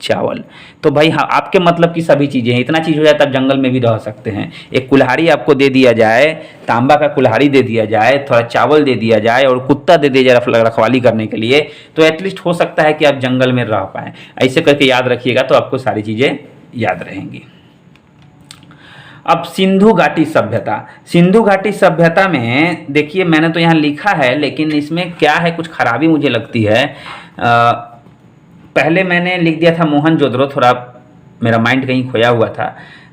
चावल। तो भाई हाँ, आपके मतलब की सभी चीज़ें हैं। इतना चीज़ हो जाए तब जंगल में भी रह सकते हैं। एक कुल्हाड़ी आपको दे दिया जाए, तांबा का कुल्हाड़ी दे दिया जाए, थोड़ा चावल दे दिया जाए और कुत्ता दे दिया जाए रखवाली करने के लिए, तो एटलीस्ट हो सकता है कि आप जंगल में रह पाएँ। ऐसे करके याद रखिएगा तो आपको सारी चीज़ें याद रहेंगी। अब सिंधु घाटी सभ्यता। सिंधु घाटी सभ्यता में देखिए मैंने तो यहाँ लिखा है लेकिन इसमें क्या है, कुछ खराबी मुझे लगती है। पहले मैंने लिख दिया था मोहनजोदड़ो, थोड़ा मेरा माइंड कहीं खोया हुआ था,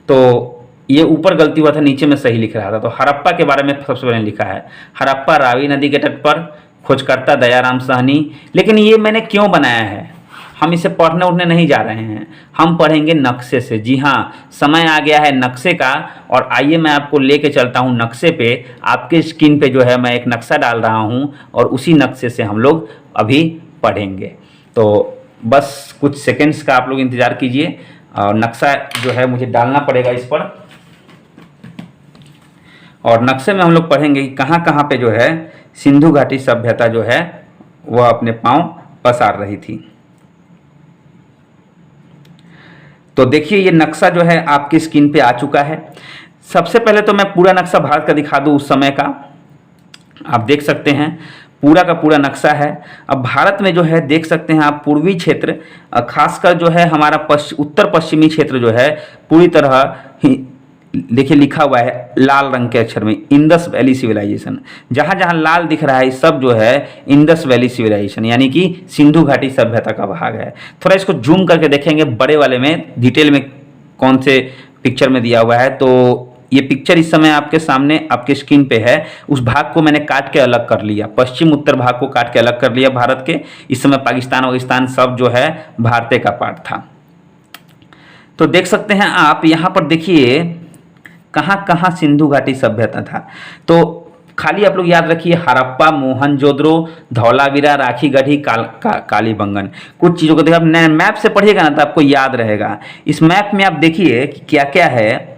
तो ये ऊपर गलती हुआ था, नीचे में सही लिख रहा था। तो हड़प्पा के बारे में सबसे पहले लिखा है, हड़प्पा रावी नदी के तट पर, खोजकर्ता दयाराम साहनी। लेकिन ये मैंने क्यों बनाया है, हम इसे पढ़ने उठने नहीं जा रहे हैं, हम पढ़ेंगे नक्शे से। जी हाँ, समय आ गया है नक्शे का, और आइए मैं आपको लेके चलता हूँ नक्शे पे। आपके स्क्रीन पे जो है मैं एक नक्शा डाल रहा हूँ और उसी नक्शे से हम लोग अभी पढ़ेंगे। तो बस कुछ सेकंड्स का आप लोग इंतज़ार कीजिए, और नक्शा जो है मुझे डालना पड़ेगा इस पर, और नक्शे में हम लोग पढ़ेंगे कि कहाँ कहाँ पे जो है सिंधु घाटी सभ्यता जो है वह अपने पाँव पसार रही थी। तो देखिए ये नक्शा जो है आपकी स्क्रीन पे आ चुका है। सबसे पहले तो मैं पूरा नक्शा भारत का दिखा दूँ उस समय का। आप देख सकते हैं पूरा का पूरा नक्शा है। अब भारत में जो है देख सकते हैं आप पूर्वी क्षेत्र, खासकर जो है हमारा उत्तर पश्चिमी क्षेत्र जो है पूरी तरह देखिए लिखा हुआ है लाल रंग के अक्षर में, इंडस वैली सिविलाइजेशन। जहाँ जहाँ लाल दिख रहा है सब जो है इंडस वैली सिविलाइजेशन यानी कि सिंधु घाटी सभ्यता का भाग है। थोड़ा इसको जूम करके देखेंगे बड़े वाले में, डिटेल में कौन से पिक्चर में दिया हुआ है। तो ये पिक्चर इस समय आपके सामने आपके स्क्रीन पे है। उस भाग को मैंने काट के अलग कर लिया, पश्चिम उत्तर भाग को काट के अलग कर लिया भारत के। इस समय पाकिस्तान वाकिस्तान सब जो है भारत का पार्ट था। तो देख सकते हैं आप यहाँ पर, देखिए कहाँ कहाँ सिंधु घाटी सभ्यता था। तो खाली आप लोग याद रखिए हड़प्पा, मोहनजोदड़ो, धौलावीरा, राखीगढ़ी, कालीबंगन। कुछ चीज़ों को देखिए आप मैप से पढ़िएगा ना तो आपको याद रहेगा। इस मैप में आप देखिए कि क्या क्या है,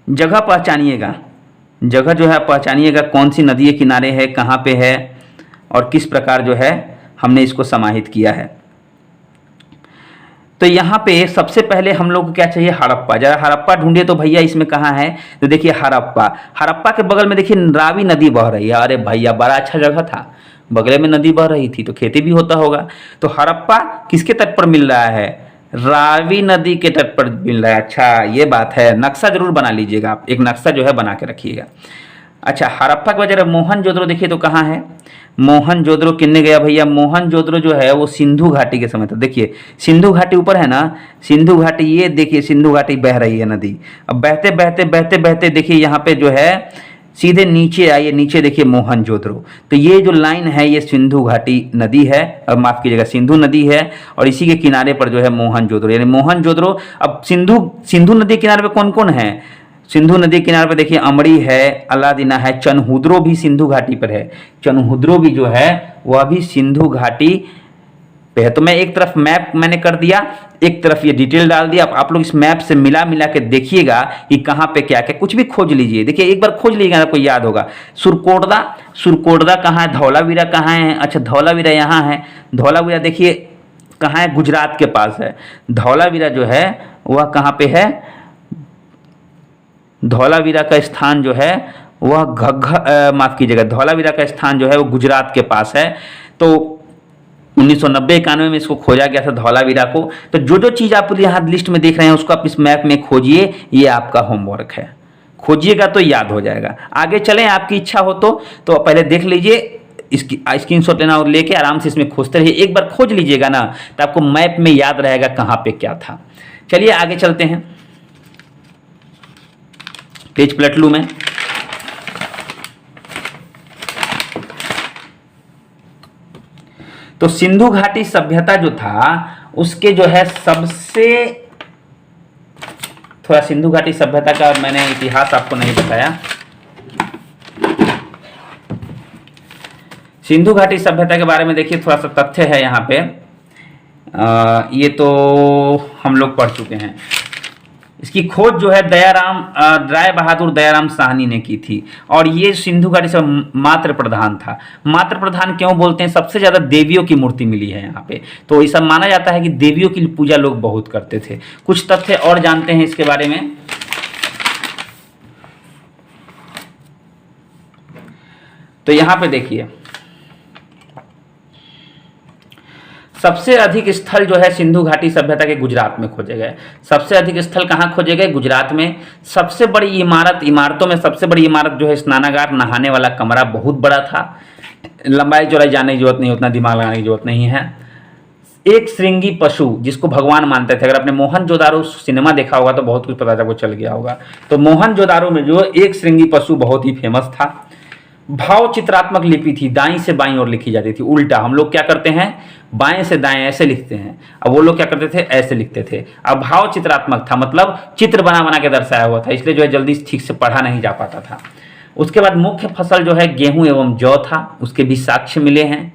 जगह पहचानिएगा, जगह जो है पहचानिएगा, कौन सी नदी के किनारे है, कहाँ पे है और किस प्रकार जो है हमने इसको समाहित किया है। तो यहाँ पे सबसे पहले हम लोग को क्या चाहिए, हड़प्पा। जरा हड़प्पा ढूंढिए तो भैया इसमें कहाँ है, तो देखिए हड़प्पा। हड़प्पा के बगल में देखिए रावी नदी बह रही है। अरे भैया बड़ा अच्छा जगह था, बगल में नदी बह रही थी तो खेती भी होता होगा। तो हड़प्पा किसके तट पर मिल रहा है, रावी नदी के तट पर मिल रहा है। अच्छा ये बात है, नक्शा जरूर बना लीजिएगा आप, एक नक्शा जो है बना के रखिएगा। अच्छा हड़प्पा के वजह मोहनजोदड़ो देखिए तो कहाँ है, मोहनजोदड़ो किन्ने गया भैया, मोहनजोदड़ो जो है वो सिंधु घाटी के समय था। देखिए सिंधु घाटी ऊपर है ना, सिंधु घाटी, ये देखिए सिंधु घाटी बह रही है नदी। अब बहते बहते बहते बहते देखिए यहाँ पे जो है सीधे नीचे आइए, नीचे देखिए मोहनजोदड़ो। तो ये जो लाइन है ये सिंधु घाटी नदी है, माफ कीजिएगा सिंधु नदी है, और इसी के किनारे पर जो है मोहनजोदड़ो, यानी मोहनजोदड़ो। अब सिंधु नदी किनारे पे कौन कौन है, सिंधु नदी किनारे पर देखिए अमड़ी है, अलादीना है, चनहुद्रो भी सिंधु घाटी पर है। चनहुद्रो भी जो है वह भी सिंधु घाटी पे है। तो मैं एक तरफ मैप मैंने कर दिया, एक तरफ ये डिटेल डाल दिया। आप लोग इस मैप से मिला मिला के देखिएगा कि कहाँ पे क्या क्या, कुछ भी खोज लीजिए। देखिए एक बार खोज लीजिएगा आपको याद होगा। सुरकोटदा, सुरकोटदा कहाँ है, धौलावीरा कहाँ है, अच्छा धौलावीरा यहाँ है। धौलावीरा देखिए कहाँ है, गुजरात के पास है। धौलावीरा जो है वह कहाँ पे है, धौलावीरा का स्थान जो है वह माफ कीजिएगा, धौलावीरा का स्थान जो है वो गुजरात के पास है। तो 1990-91 में इसको खोजा गया था धौलावीरा को। तो जो जो चीज़ आप यहाँ लिस्ट में देख रहे हैं उसको आप इस मैप में खोजिए, ये आपका होमवर्क है, खोजिएगा तो याद हो जाएगा। आगे चलें, आपकी इच्छा हो तो पहले देख लीजिए, इसकी स्क्रीनशॉट लेना और लेके आराम से इसमें खोजते रहिए। एक बार खोज लीजिएगा ना तो आपको मैप में याद रहेगा कहाँ पे क्या था। चलिए आगे चलते हैं, पेज पलट लूं मैं। तो सिंधु घाटी सभ्यता जो था उसके जो है सबसे, थोड़ा सिंधु घाटी सभ्यता का मैंने इतिहास आपको नहीं बताया। सिंधु घाटी सभ्यता के बारे में देखिए थोड़ा सा तथ्य है यहाँ पे। ये तो हम लोग पढ़ चुके हैं। इसकी खोज जो है राय बहादुर दयाराम साहनी ने की थी, और ये सिंधु घाटी से मात्र प्रधान था। मात्र प्रधान क्यों बोलते हैं, सबसे ज़्यादा देवियों की मूर्ति मिली है यहाँ पे, तो ऐसा माना जाता है कि देवियों की पूजा लोग बहुत करते थे। कुछ तथ्य और जानते हैं इसके बारे में। तो यहाँ पे देखिए सबसे अधिक स्थल जो है सिंधु घाटी सभ्यता के गुजरात में खोजे गए। सबसे अधिक स्थल कहाँ खोजे गए, गुजरात में। सबसे बड़ी इमारतों में सबसे बड़ी इमारत जो है स्नानागार, नहाने वाला कमरा, बहुत बड़ा था। लंबाई चौड़ाई जानने की जरूरत नहीं, उतना दिमाग लगाने की जरूरत नहीं है। एक श्रृंगी पशु जिसको भगवान मानते थे, अगर आपने मोहनजोदारो सिनेमा देखा होगा तो बहुत कुछ पता आपको चल गया होगा। तो मोहनजोदारो में जो एक श्रृंगी पशु बहुत ही फेमस था। भाव चित्रात्मक लिपि थी, दाईं से बाईं ओर लिखी जाती थी, उल्टा। हम लोग क्या करते हैं, बाएं से दाएं ऐसे लिखते हैं, अब वो लोग क्या करते थे, ऐसे लिखते थे। अब भाव चित्रात्मक था, मतलब चित्र बना बना के दर्शाया हुआ था, इसलिए जो है जल्दी ठीक से पढ़ा नहीं जा पाता था। उसके बाद मुख्य फसल जो है गेहूं एवं जौ था, उसके भी साक्ष्य मिले हैं।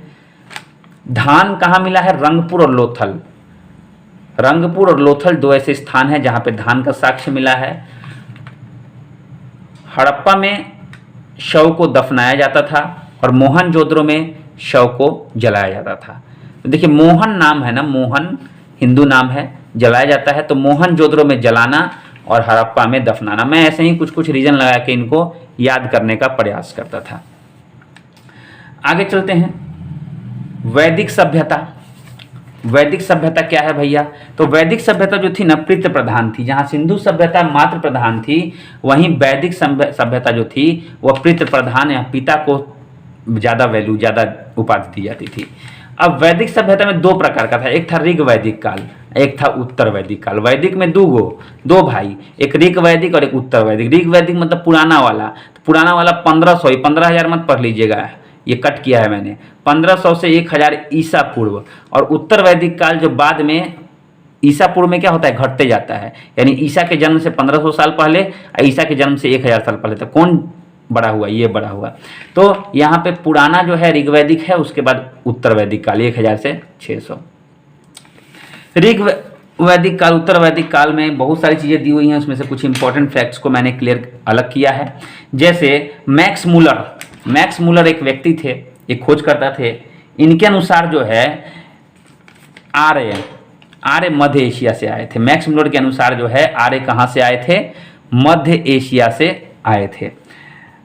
धान कहाँ मिला है, रंगपुर और लोथल। रंगपुर और लोथल दो ऐसे स्थान हैं जहां पे धान का साक्ष्य मिला है। हड़प्पा में शव को दफनाया जाता था और मोहनजोदड़ो में शव को जलाया जाता था। तो देखिए मोहन नाम है ना, मोहन हिंदू नाम है, जलाया जाता है। तो मोहनजोदड़ो में जलाना और हड़प्पा में दफनाना। मैं ऐसे ही कुछ कुछ रीजन लगा के इनको याद करने का प्रयास करता था। आगे चलते हैं, वैदिक सभ्यता। वैदिक सभ्यता क्या है भैया, तो वैदिक सभ्यता जो थी ना पितृ प्रधान थी। जहाँ सिंधु सभ्यता मातृ प्रधान थी, वहीं वैदिक सभ्यता जो थी वह पितृ प्रधान या पिता को ज़्यादा वैल्यू, ज़्यादा उपाधि दी जाती थी। अब वैदिक सभ्यता में दो प्रकार का था, एक था ऋग वैदिक काल, एक था उत्तर वैदिक काल। वैदिक में दो भाई, एक ऋग वैदिक और एक उत्तर वैदिक। ऋग वैदिक मतलब पुराना वाला, तो पुराना वाला 1500 मत पढ़ लीजिएगा, ये कट किया है मैंने, 1500 से 1000 ईसा पूर्व। और उत्तर वैदिक काल जो बाद में ईसा पूर्व में क्या होता है, घटते जाता है, यानी ईसा के जन्म से 1500 साल पहले और ईसा के जन्म से 1000 साल पहले तक कौन बड़ा हुआ, ये बड़ा हुआ। तो यहाँ पे पुराना जो है ऋग्वैदिक है, उसके बाद उत्तर वैदिक काल 1000 से 600। ऋग वैदिक काल, उत्तर वैदिक काल में बहुत सारी चीज़ें दी हुई हैं, उसमें से कुछ इंपॉर्टेंट फैक्ट्स को मैंने क्लियर अलग किया है। जैसे मैक्स मूलर एक व्यक्ति थे, एक खोजकर्ता थे। इनके अनुसार जो है आर्य मध्य एशिया से आए थे। मैक्स मुलर के अनुसार जो है आर्य कहाँ से आए थे? मध्य एशिया से आए थे।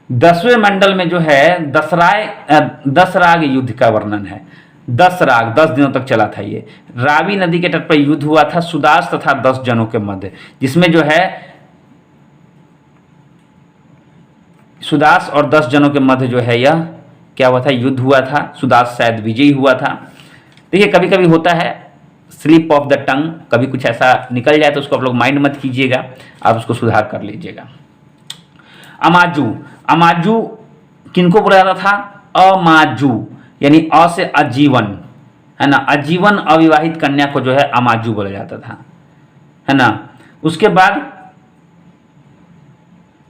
10वें मंडल में जो है 10 राग युद्ध का वर्णन है। 10 राग 10 दिनों तक चला था ये। रावी नदी के तट पर युद्ध हुआ था सुदास तथा 10 जनों के मध्य, जिसमें जो है सुदास और 10 जनों के मध्य जो है यह क्या हुआ था? युद्ध हुआ था। सुदास शायद विजयी हुआ था। देखिए कभी कभी होता है स्लिप ऑफ द टंग, कभी कुछ ऐसा निकल जाए तो उसको आप लोग माइंड मत कीजिएगा, आप उसको सुधार कर लीजिएगा। अमाजू, अमाजू किनको बोला जाता था? अमाजू, यानी अ से आजीवन, है ना, आजीवन अविवाहित कन्या को जो है अमाजू बोला जाता था, है ना। उसके बाद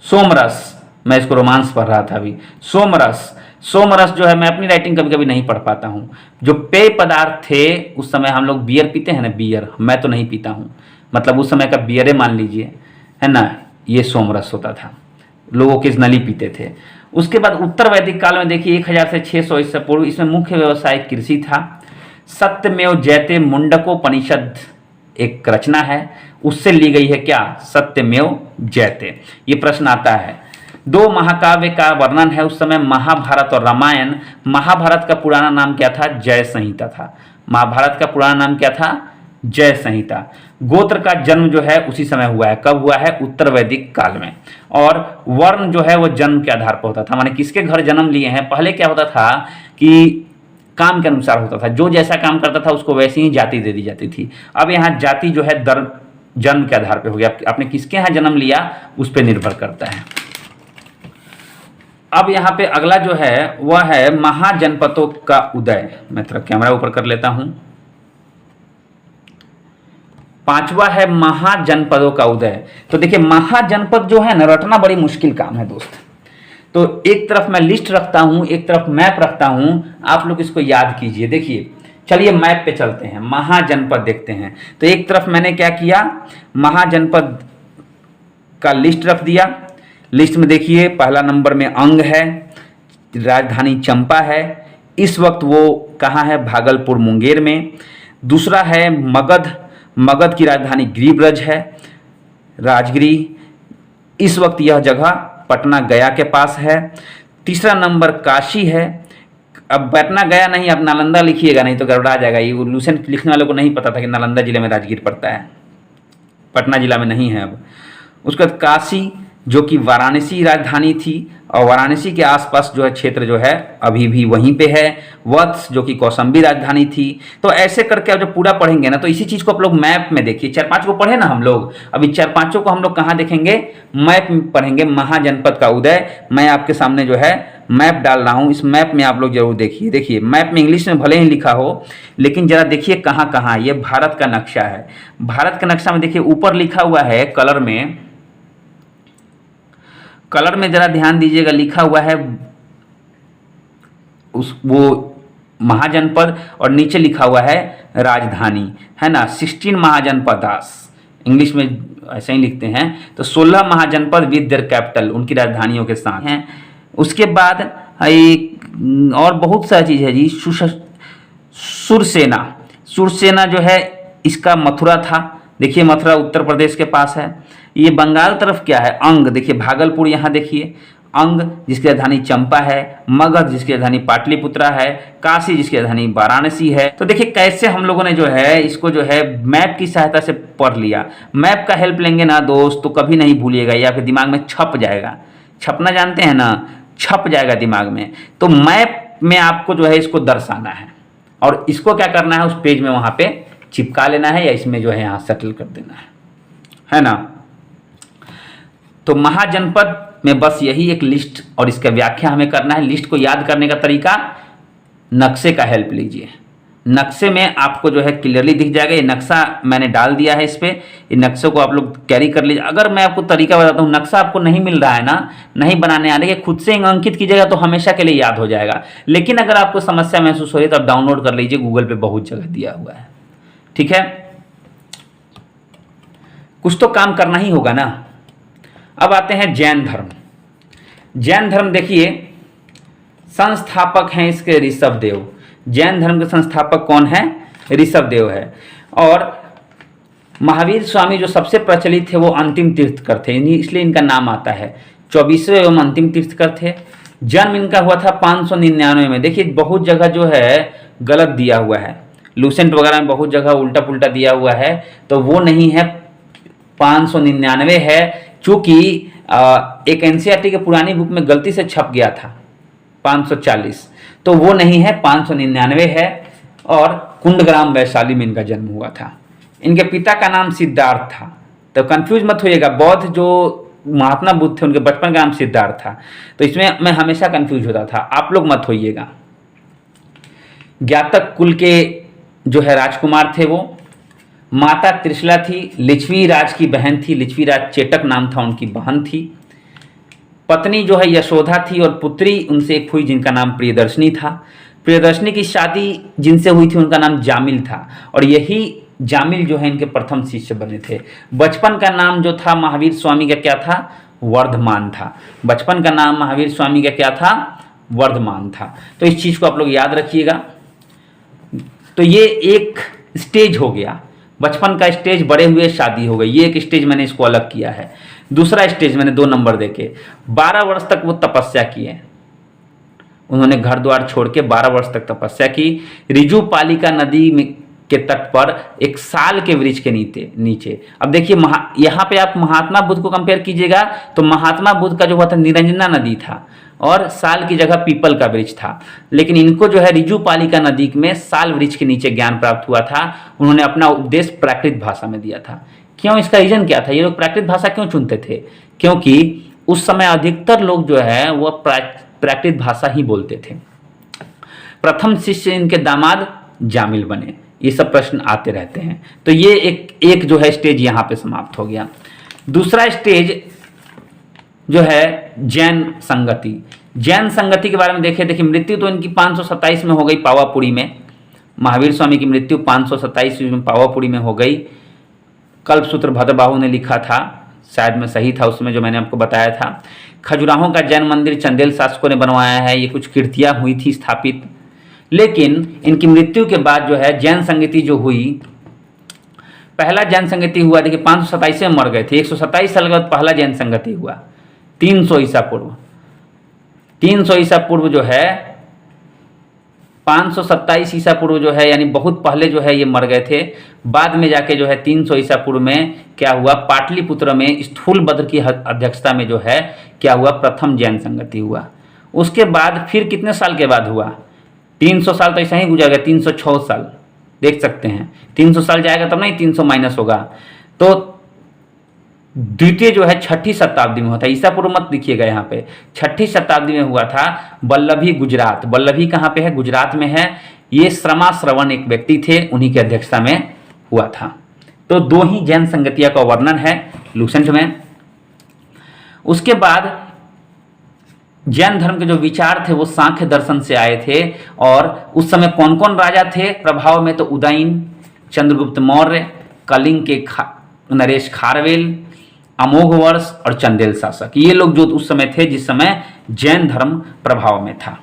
सोमरस, मैं इसको रोमांस पढ़ रहा था अभी। सोमरस, सोमरस जो है मैं अपनी राइटिंग कभी कभी नहीं पढ़ पाता हूँ। जो पेय पदार्थ थे उस समय, हम लोग बियर पीते हैं ना, बियर, मैं तो नहीं पीता हूँ, मतलब उस समय का बियरे मान लीजिए, है ना, ये सोमरस होता था, लोग ओकेजनली पीते थे। उसके बाद उत्तर वैदिक काल में देखिए 1000 से 600 ईसा पूर्व, इसमें मुख्य व्यवसाय कृषि था। सत्यमेव जयते मुंडकोपनिषद एक रचना है, उससे ली गई है क्या? सत्यमेव जयते। ये प्रश्न आता है। 2 महाकाव्य का वर्णन है उस समय, महाभारत और रामायण। महाभारत का पुराना नाम क्या था? जय संहिता था। महाभारत का पुराना नाम क्या था? जय संहिता। गोत्र का जन्म जो है उसी समय हुआ है। कब हुआ है? उत्तर वैदिक काल में। और वर्ण जो है वो जन्म के आधार पर होता था, माने किसके घर जन्म लिए हैं। पहले क्या होता था कि काम के अनुसार होता था, जो जैसा काम करता था उसको वैसी ही जाति दे दी जाती थी। अब यहाँ जाति जो है जन्म के आधार पर हो गया, आपने किसके यहाँ जन्म लिया उस पर निर्भर करता है। अब यहाँ पे अगला जो है वह है महाजनपदों का उदय। मैं थोड़ा कैमरा ऊपर कर लेता हूं। 5वां है महाजनपदों का उदय। तो देखिए महाजनपद जो है ना, रटना बड़ी मुश्किल काम है दोस्त। तो एक तरफ मैं लिस्ट रखता हूं, एक तरफ मैप रखता हूं, आप लोग इसको याद कीजिए। देखिए चलिए मैप पे चलते हैं, महाजनपद देखते हैं। तो एक तरफ मैंने क्या किया, महाजनपद का लिस्ट रख दिया। लिस्ट में देखिए पहला नंबर में अंग है, राजधानी चंपा है, इस वक्त वो कहाँ है? भागलपुर मुंगेर में। दूसरा है मगध, मगध की राजधानी गिरिब्रज है, राजगिरी, इस वक्त यह जगह पटना गया के पास है। तीसरा नंबर काशी है। अब पटना गया नहीं, आप नालंदा लिखिएगा नहीं तो गड़बड़ा जाएगा। ये लूसेंट लिखने वालों को नहीं पता था कि नालंदा जिले में राजगीर पड़ता है, पटना जिला में नहीं है अब। उसके बाद काशी जो कि वाराणसी राजधानी थी, और वाराणसी के आसपास जो है क्षेत्र जो है अभी भी वहीं पे है। वत्स जो कि कौशाम्बी राजधानी थी। तो ऐसे करके आप जब पूरा पढ़ेंगे ना, तो इसी चीज़ को आप लोग मैप में देखिए। 4-5 को पढ़े ना हम लोग, अभी 4-5 को हम लोग कहाँ देखेंगे? मैप में पढ़ेंगे। महाजनपद का उदय, मैं आपके सामने जो है मैप डाल रहा हूँ, इस मैप में आप लोग जरूर देखिए। देखिए मैप में इंग्लिश में भले ही लिखा हो, लेकिन जरा देखिए कहाँ कहाँ। ये भारत का नक्शा है। भारत का नक्शा में देखिए ऊपर लिखा हुआ है कलर में, कलर में जरा ध्यान दीजिएगा, लिखा हुआ है वो महाजनपद, और नीचे लिखा हुआ है राजधानी, है ना। 16 महाजनपदास, इंग्लिश में ऐसे ही लिखते हैं। तो 16 महाजनपद विद देयर कैपिटल, उनकी राजधानियों के साथ हैं। उसके बाद एक और बहुत सारी चीज़ है जी। सुरसेना, सुरसेना जो है इसका मथुरा था। देखिए मथुरा उत्तर प्रदेश के पास है। ये बंगाल तरफ क्या है? अंग, देखिए भागलपुर यहाँ देखिए, अंग जिसकी राजधानी चंपा है, मगध जिसकी राजधानी पाटलिपुत्रा है, काशी जिसकी राजधानी वाराणसी है। तो देखिए कैसे हम लोगों ने जो है इसको जो है मैप की सहायता से पढ़ लिया। मैप का हेल्प लेंगे ना दोस्त तो कभी नहीं भूलिएगा, ये आपके दिमाग में छप जाएगा। छपना जानते हैं ना, छप जाएगा दिमाग में। तो मैप में आपको जो है इसको दर्शाना है, और इसको क्या करना है, उस पेज में वहाँ पे चिपका लेना है, या इसमें जो है यहाँ सेटल कर देना है ना। तो महाजनपद में बस यही एक लिस्ट और इसका व्याख्या हमें करना है। लिस्ट को याद करने का तरीका, नक्शे का हेल्प लीजिए। नक्शे में आपको जो है क्लियरली दिख जाएगा। ये नक्शा मैंने डाल दिया है इस पे, ये नक्शे को आप लोग कैरी कर लीजिए। अगर मैं आपको तरीका बताता हूँ, नक्शा आपको नहीं मिल रहा है ना, नहीं बनाने आ रही है, खुद से अंकित कीजिएगा तो हमेशा के लिए याद हो जाएगा। लेकिन अगर आपको समस्या महसूस हो रही है तो आप डाउनलोड कर लीजिए, गूगल पे बहुत जगह दिया हुआ है, ठीक है। कुछ तो काम करना ही होगा ना। अब आते हैं जैन धर्म। जैन धर्म देखिए संस्थापक हैं इसके ऋषभदेव। जैन धर्म के संस्थापक कौन है? ऋषभदेव है। और महावीर स्वामी जो सबसे प्रचलित थे वो अंतिम तीर्थकर थे, इसलिए इनका नाम आता है। 24वें एवं अंतिम तीर्थकर थे। जन्म इनका हुआ था 599 में। देखिए बहुत जगह जो है गलत दिया हुआ है, लूसेंट वगैरह में बहुत जगह उल्टा पुल्टा दिया हुआ है, तो वो नहीं है, 599 है। चूंकि एक एनसीईआरटी के पुरानी बुक में गलती से छप गया था 540, तो वो नहीं है, 599 है। और कुंडग्राम वैशाली में इनका जन्म हुआ था। इनके पिता का नाम सिद्धार्थ था, तो कंफ्यूज मत होइएगा। बौद्ध जो महात्मा बुद्ध थे उनके बचपन का नाम सिद्धार्थ था, तो इसमें मैं हमेशा कंफ्यूज होता था, आप लोग मत होइएगा। ज्ञातक कुल के जो है राजकुमार थे वो। माता त्रिशला थी, लिच्छवी राज की बहन थी, लिच्छवी राज चेटक नाम था उनकी बहन थी। पत्नी जो है यशोधा थी और पुत्री उनसे एक हुई जिनका नाम प्रियदर्शनी था। प्रियदर्शनी की शादी जिनसे हुई थी उनका नाम जामिल था, और यही जामिल जो है इनके प्रथम शिष्य बने थे। बचपन का नाम जो था महावीर स्वामी का क्या था? वर्धमान था। बचपन का नाम महावीर स्वामी का क्या था? वर्धमान था। तो इस चीज़ को आप लोग याद रखिएगा। तो ये एक स्टेज हो गया, बचपन का स्टेज, बड़े हुए शादी हो गई, ये एक स्टेज मैंने इसको अलग किया है। दूसरा स्टेज मैंने 2 नंबर देके 12 वर्ष तक वो तपस्या किए। उन्होंने घर द्वार छोड़ के 12 वर्ष तक तपस्या की। रिजु पालिका नदी में के तट पर एक साल के वृक्ष के नीचे। अब देखिए यहाँ पे आप महात्मा बुद्ध को कंपेयर कीजिएगा तो महात्मा बुद्ध का जो हुआ था निरंजना नदी था और साल की जगह पीपल का वृक्ष था, लेकिन इनको जो है रिजु पालिका नदी में साल वृक्ष के नीचे ज्ञान प्राप्त हुआ था। उन्होंने अपना उपदेश प्राकृत भाषा में दिया था। क्यों? इसका रीजन क्या था? ये लोग प्राकृत भाषा क्यों चुनते थे? क्योंकि उस समय अधिकतर लोग जो है वह प्राकृत भाषा ही बोलते थे। प्रथम शिष्य इनके दामाद जामिल बने। ये सब प्रश्न आते रहते हैं। तो ये एक जो है स्टेज यहाँ पे समाप्त हो गया। दूसरा स्टेज जो है जैन संगति। जैन संगति के बारे में देखिए मृत्यु तो इनकी 527 में हो गई पावापुरी में। महावीर स्वामी की मृत्यु 527 में पावापुरी में हो गई। कल्पसूत्र भद्रबाहु ने लिखा था, शायद मैं सही था उसमें जो मैंने आपको बताया था। खजुराहों का जैन मंदिर चंदेल शासकों ने बनवाया है। ये कुछ कीर्तियाँ हुई थी स्थापित, लेकिन इनकी मृत्यु के बाद जो है जैन संगति जो हुई, पहला जैन संगति हुआ, देखिए 527 में मर गए थे, 127 साल के बाद पहला जैन संगति हुआ 300 ईसा पूर्व। 300 ईसा पूर्व जो है 527 ईसा पूर्व जो है, यानी बहुत पहले जो है ये मर गए थे। बाद में जाके जो है 300 ईसा पूर्व में क्या हुआ, पाटलिपुत्र में स्थूलभद्र की अध्यक्षता में जो है क्या हुआ, प्रथम जैन संगति हुआ। उसके बाद फिर कितने साल के बाद हुआ? 300 साल तो ऐसा ही गुजर गया, 306 साल देख सकते हैं। 300 साल जाएगा तब नहीं 300 माइनस होगा। तो द्वितीय जो है 6ठी शताब्दी में होता है, ईसा पूर्व मत लिखिएगा यहाँ पे, 6ठी शताब्दी में हुआ था। वल्लभी गुजरात, वल्लभी कहाँ पे है? गुजरात में है। ये श्रमा श्रवण एक व्यक्ति थे, उन्हीं की अध्यक्षता में हुआ था। तो 2 ही जैन संगतिया का वर्णन है लूसेंट में। उसके बाद जैन धर्म के जो विचार थे वो सांख्य दर्शन से आए थे। और उस समय कौन कौन राजा थे प्रभाव में? तो उदयन, चंद्रगुप्त मौर्य, कलिंग के नरेश खारवेल, अमोघ वर्ष और चंदेल शासक, ये लोग जो उस समय थे जिस समय जैन धर्म प्रभाव में था।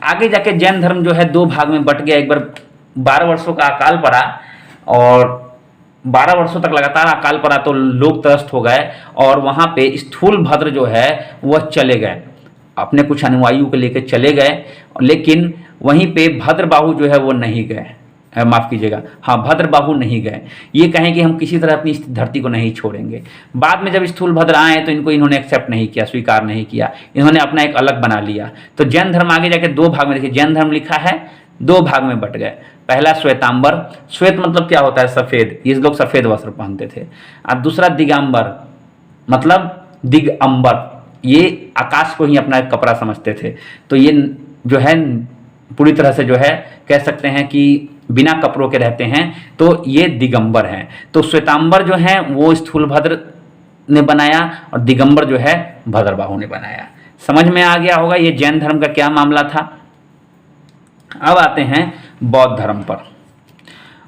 आगे जाके जैन धर्म जो है 2 भाग में बट गया। एक बार 12 वर्षों का अकाल पड़ा और 12 वर्षों तक लगातार अकाल पड़ा तो लोग त्रस्त हो गए और वहाँ पे स्थूलभद्र जो है वह चले गए, अपने कुछ अनुयायियों को लेकर चले गए, लेकिन वहीं पे भद्रबाहु जो है वो नहीं गए, माफ़ कीजिएगा, हाँ भद्रबाहु नहीं गए। ये कहें कि हम किसी तरह अपनी इस धरती को नहीं छोड़ेंगे। बाद में जब स्थूलभद्र आए तो इन्होंने एक्सेप्ट नहीं किया, स्वीकार नहीं किया, इन्होंने अपना एक अलग बना लिया। तो जैन धर्म आगे जाके 2 भाग में, देखिए जैन धर्म लिखा है 2 भाग में बट गए। पहला श्वेतांबर, श्वेत मतलब क्या होता है? सफ़ेद, ये लोग सफ़ेद वस्त्र पहनते थे। और दूसरा दिगंबर मतलब दिगंबर, ये आकाश को ही अपना एक कपड़ा समझते थे। तो ये जो है पूरी तरह से जो है कह सकते हैं कि बिना कपड़ों के रहते हैं, तो ये दिगंबर हैं। तो श्वेतांबर जो है वो स्थूलभद्र ने बनाया और दिगंबर जो है भद्रबाहु ने बनाया। समझ में आ गया होगा ये जैन धर्म का क्या मामला था। अब आते हैं बौद्ध धर्म पर।